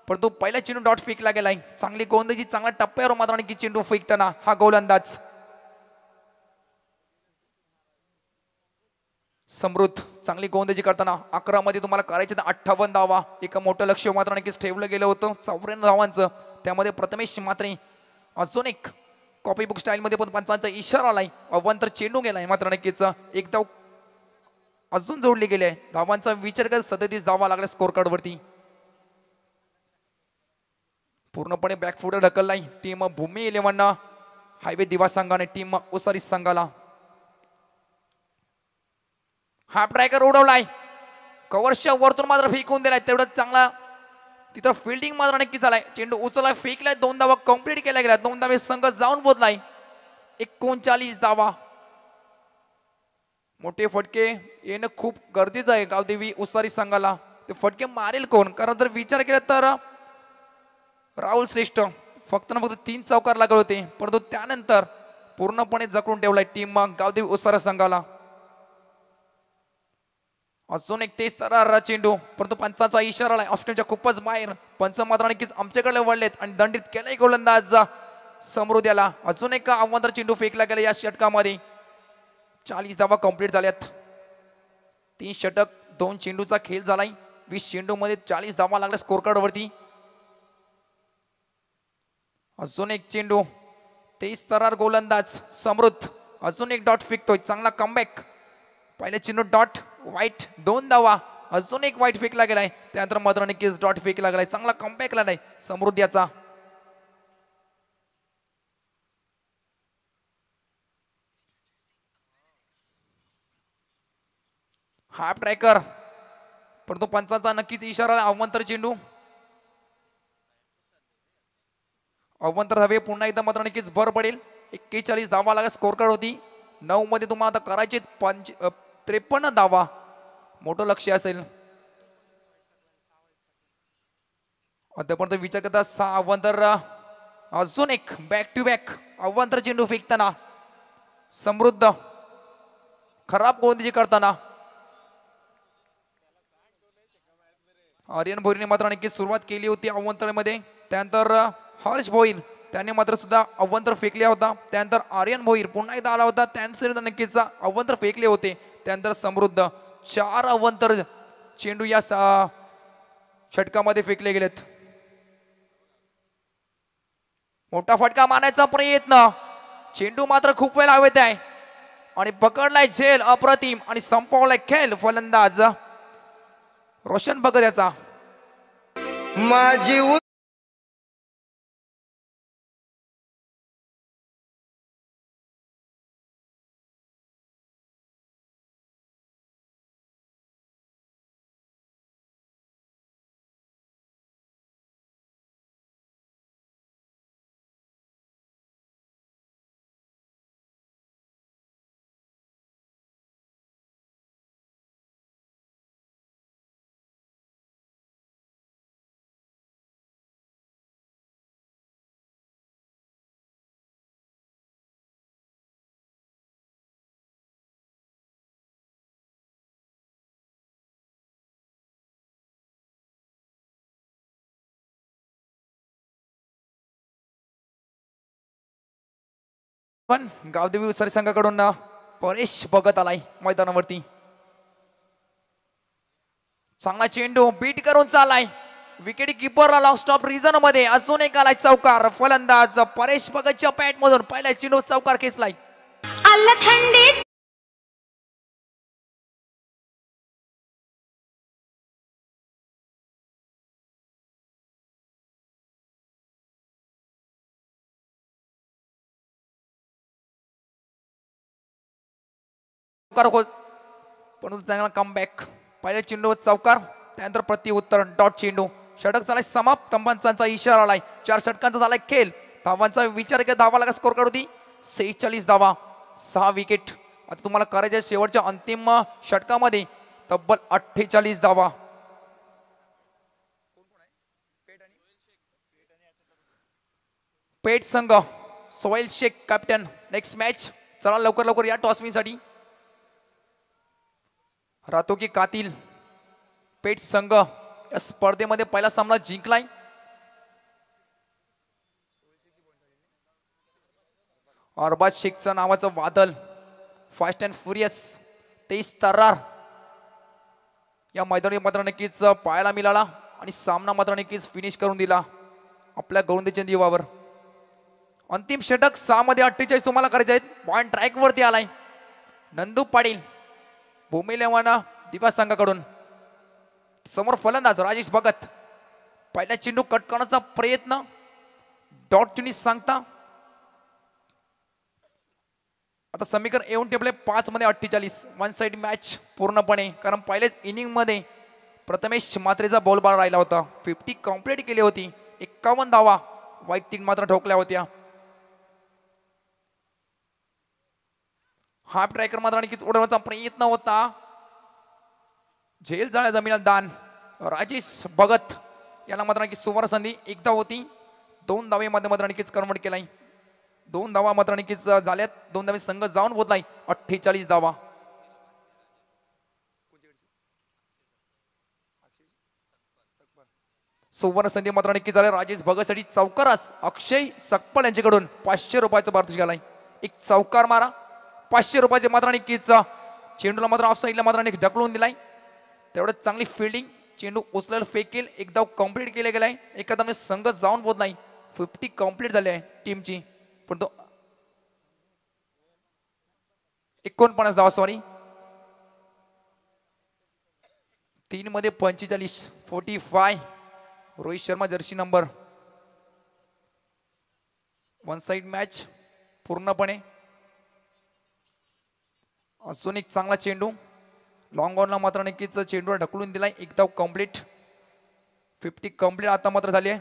परंतु पहिला चेंडू डॉट फेकला गेलाय. चांगली गोलंदाजी चांगल्या टप्प्यावर मात्र नक्की चेंडू फेकताना हा गोलंदाज समृद्ध चांगली गोलंदाजी करताना 11 मध्ये तुम्हाला करायचे 58 धावा. एक मोठं लक्ष मात्र नक्कीच ठेवलं गेलं होतं 94 धावांचं. त्यामध्ये प्रथमेश मात्रे अजून एक कॉपी बुक स्टाईल मध्ये पण पंचांचा इशारा आलाय. अवंतर चेंडू गेलाय मात्र नक्कीच एक धाव अजून जोडली गेली आहे. धावांचा विचार करत 37 धावा लागल्या स्कोर कार्ड वरती. पूर्णपणे बॅकफुट ढकललाय टीम भूमी 11 हायवे दिवा संघाने टीम उसारी संघाला. हाफ ट्रॅकर उडवलाय कव्हरच्या वरतून मात्र फेकून दिलाय. तेवढं चांगला तिथं फिल्डिंग मात्र नक्की झालाय. चेंडू उचललाय फेकलाय 2 धावा कंप्लीट केल्या गेल्या. 2 धावे संघ जाऊन बोधलाय. 39 धावा. मोठे फटके येणं खूप गरजेचं आहे गावदेवी उसारी संघाला. ते फटके मारेल कोण कारण जर विचार केला तर राहुल श्रेष्ठ फक्त 3 चौकार लागले होते परंतु त्यानंतर पूर्णपणे जखडून ठेवलाय टीम गावदेवी उसारी संघाला. अजून एक 23 तररा चेंडू परंतु पंचाचा इशारा आलाय. ऑप्शनच्या खूपच बाहेर. पंच मात्र नक्कीच आमच्याकडे वळलेत आणि दंडित केलाय गोलंदाज समृद्ध याला. अजून एक अवंतर चेंडू फेकला गेला या षटकामध्ये. 40 धावा कंप्लीट झाल्यात. 3 षटक 2 चेंडूचा खेळ झालाय. 20 चेंडू मध्ये 40 धावा लागल्या स्कोर कार्ड वरती. अजून एक चेंडू 23 तरर गोलंदाज समृद्ध अजून एक डॉट फेकतोय. चांगला कमबॅक. पहिल्या चेंडू डॉट वाईट 2 धावा. अजून एक वाईट फेकला गेलाय. त्यानंतर मात्र नक्कीच डॉट फेकला गेलाय. चांगला कमबॅक लागलाय समृद्ध याचा. हाफ ट्रॅकर परंतु पंचाचा नक्कीच इशारा. अवंतर चेंडू अवंतर धावे पुन्हा एकदा मात्र नक्कीच भर पडेल. 41 धावा लागला स्कोर कार्ड होती. 9 मध्ये तुम्हाला आता करायचे 53 धावा. मोठं लक्ष असेल. आतापर्यंत विचार करता 6 अवंतर. अजून एक बॅक टू बॅक अवंतर चेंडू फेकताना समृद्ध खराब गोलंदाजी करताना आर्यन भोईरने मात्र नक्की सुरुवात केली होती अव्वंतरमध्ये. त्यानंतर हर्ष भोईर त्याने मात्र सुद्धा अव्वंतर फेकले होता. त्यानंतर आर्यन भोईर पुन्हा एकदा आला होता, त्यांनी नक्कीच अव्वंतर फेकले होते. त्यानंतर समृद्ध 4 अव्वंतर चेंडू या षटकामध्ये फेकले गेलेत. मोठा फटका मारण्याचा प्रयत्न, चेंडू मात्र खूप वेळ हवेत आहे आणि पकडलाय झेल अप्रतिम आणि संपवलाय खेळ. फलंदाज रोशन भगत याचा. माझी पण गावदेवी उसरी संघाकडून परेश भगत आलाय मैदानावरती. चांगला चेंडू बीट करून चालाय, विकेट किपरला लॉस्ट ऑफ रिझन मध्ये अजून एक आलाय चौकार. फलंदाज परेश भगतच्या पॅट मधून पहिला चेंडू चौकार खेचलाय. थंडीत परंतु चांगला कमबॅक, पहिल्या चेंडू चौकार. त्यानंतर प्रति उत्तर डॉट चेंडू. षटक झालाय समाप्त. पंचांचा इशारा आलाय. 4 षटकांचा झालाय खेळ. धावांचा विचार केला, धावा लागा स्कोर कार्ड होती 46 धावा, 6 विकेट. आता तुम्हाला करायच्या शेवटच्या अंतिम षटकामध्ये तब्बल 48 धावा. पेट संघ Sohail Shaikh captain. Next match चला लवकर लवकर या टॉस साठी. राहतो की कातील पेट संघ या स्पर्धेमध्ये पहिला सामना जिंकलाय. अरबाज शेखचं नावाचं वादळ, फास्ट अँड फ्युरियस, 23 तर्रार या मैदानी मात्र नक्कीच पाहायला मिळाला आणि सामना मात्र नक्कीच फिनिश करून दिला आपल्या गोलंदाजीच्या दिवावर. अंतिम षटक 6 मध्ये 48 तुम्हाला करायचे आहेत. पॉइंट ट्रॅक वरती आलाय नंदू पाटील भूमी लेवाना दिवा संघाकडून. समोर फलंदाज राजेश भगत. पहिला चेंडू कट करण्याचा प्रयत्न, डॉट चेंडू सांगता. आता समीकरण येऊन टेबल 5 मध्ये 48. 1 साइड मॅच पूर्णपणे, कारण पहिल्याच इनिंग मध्ये प्रथमेश मात्रेचा बॉल बार राहिला होता. 50 कम्प्लीट केली होती. 51 धावा वैयक्तिक मात्र ठोकल्या होत्या. हाफ ट्रॅकर मात्र आणखीच उडवण्याचा प्रयत्न होता. झेल झाल्या जमिनीला दान. राजेश भगत याला मात्र आणखी सुवर्ण संधी एकदा होती. 2 धावेमध्ये मात्र आणखीच कन्वर्ट केलाय. 2 धावा मात्र आणखीच झाल्यात. 2 धावे संघ जाऊन पोहोचलाय. 48 धावा. सुवर्ण संधी मात्र आणखी झाले राजेश भगतसाठी. चौकारास अक्षय सकपाल यांच्याकडून 500 रुपयाचा भारत झालाय. एक चौकार मारा, 500 रुपयाचे मात्र आणखीच. चेंडूला मात्र ऑफ साईडला मात्र आणखी ढकलून दिलाय. तेवढं चांगली फिल्डिंग, चेंडू उचलायला फेकेल. एकदा कंप्लीट केले गेलाय. एखादा म्हणजे संघ जाऊन पोहोच नाही. 50 कंप्लीट झाले आहे टीमची. पण तो 49 धावा, सॉरी 3 मध्ये 45, 45. Rohit Sharma Jersey number. 1 side match पूर्णपणे. अजून एक चांगला चेंडू लॉंग ऑनला मात्र नक्कीच चेंडूला ढकलून दिलाय. एकदा कंप्लीट. 50 कंप्लीट आता मात्र झाली आहे.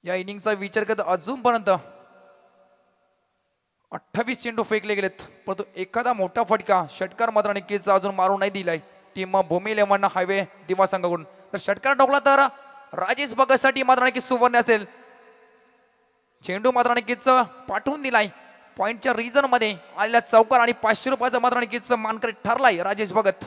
या इनिंगचा विचार करता अजूनपर्यंत 28 चेंडू फेकले गेलेत, परंतु एखादा मोठा फटका षटकार मात्र नक्कीच अजून मारून नाही दिलाय टीम भूमी लेवांना हायवे दिवा संघाकडून. तर षटकार ठोकला तर राजेश भगतसाठी मात्र नक्कीच सुवर्ण असेल. चेंडू मात्र नक्कीच पाठवून दिलाय. पॉइंटच्या रिझन मध्ये आलेल्या चौकार आणि 500 रुपयाचा मात्र नक्कीच मानकरी ठरलाय राजेश भगत.